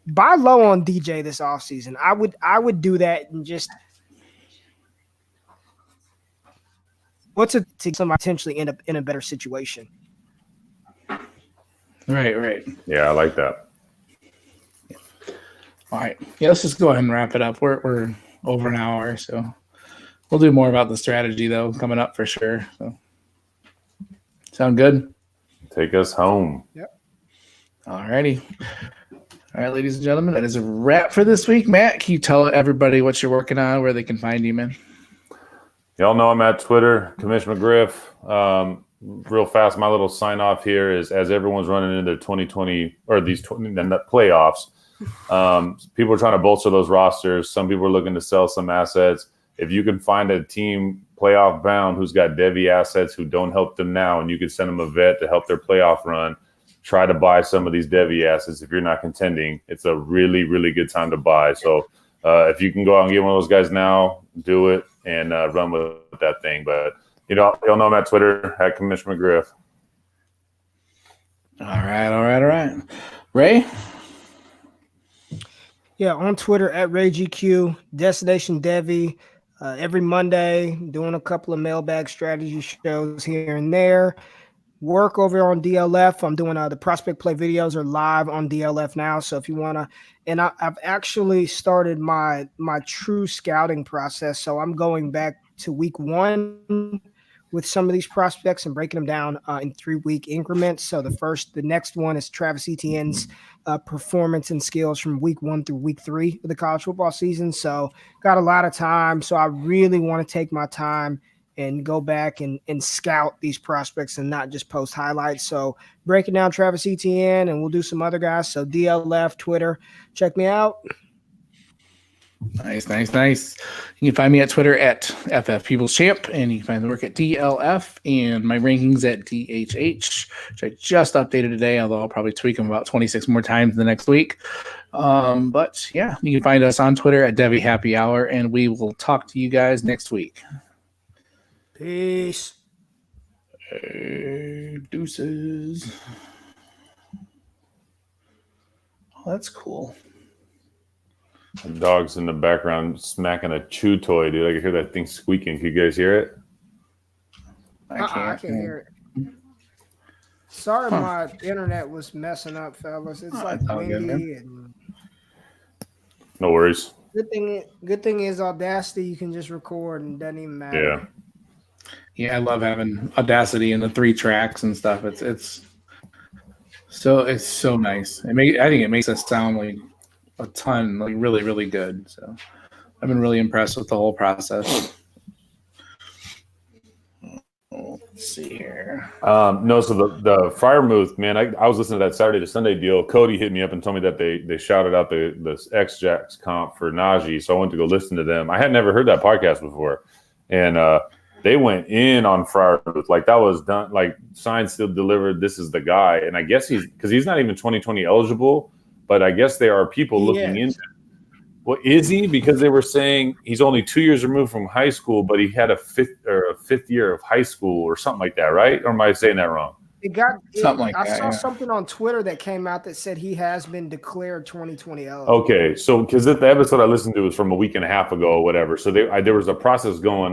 buy low on DJ this offseason. I would do that and just to somebody potentially end up in a better situation. Right. Yeah, I like that. All right. Yeah, let's just go ahead and wrap it up. We're over an hour, so we'll do more about the strategy though coming up for sure. So, sound good? Take us home. Yep. All righty. All right, ladies and gentlemen, that is a wrap for this week. Matt, can you tell everybody what you're working on, where they can find you, man? Y'all know I'm at Twitter, Commish McGriff. Real fast, my little sign off here is as everyone's running into 2020 or these playoffs. People are trying to bolster those rosters. Some people are looking to sell some assets. If you can find a team playoff bound who's got Devy assets who don't help them now, and you can send them a vet to help their playoff run, try to buy some of these Devy assets. If you're not contending, it's a really, really good time to buy. So if you can go out and get one of those guys now, do it and run with that thing. But you'll know I'm at Twitter at Commish McGriff. All right. Ray? Yeah, on Twitter at RayGQ, Destination Devy. Every Monday, doing a couple of mailbag strategy shows here and there. Work over on DLF. I'm doing the prospect play videos are live on DLF now. So if you want to, and I've actually started my true scouting process. So I'm going back to week 1 with some of these prospects and breaking them down in 3-week increments. So the next one is Travis Etienne's performance and skills from week 1 through week 3 of the college football season. So got a lot of time. So I really want to take my time and go back and scout these prospects and not just post highlights. So breaking down Travis Etienne, and we'll do some other guys. So DLF, Twitter, check me out. Nice, nice, nice. You can find me at Twitter at FF People's Champ, and you can find the work at DLF and my rankings at DHH, which I just updated today, although I'll probably tweak them about 26 more times the next week. But yeah, you can find us on Twitter at Devy Happy Hour, and we will talk to you guys next week. Peace. Hey, deuces. Oh, that's cool. The dog's in the background smacking a chew toy, dude. I can hear that thing squeaking. Can you guys hear it? I can't hear it. Sorry, my internet was messing up, fellas. It's like windy and no worries. Good thing is Audacity. You can just record and it doesn't even matter. Yeah, I love having Audacity and the 3 tracks and stuff. It's so nice. I think it makes us sound like a ton, like really, really good. So I've been really impressed with the whole process. Let's see here. No, so the Friarmouth, man, I was listening to that Saturday to Sunday deal. Cody hit me up and told me that they shouted out the X-Jacks comp for Najee, so I went to go listen to them. I had never heard that podcast before, and they went in on Friarmouth like that was done. Like sign still delivered. This is the guy, and I guess he's not even 2020 eligible. But I guess there are people looking into. Well, is he? Because they were saying he's only 2 years removed from high school, but he had a fifth year of high school or something like that, right? Or am I saying that wrong? I saw something on Twitter that came out that said he has been declared 2020 eligible. Okay, so because the episode I listened to was from a week and a half ago or whatever, so there was a process going on.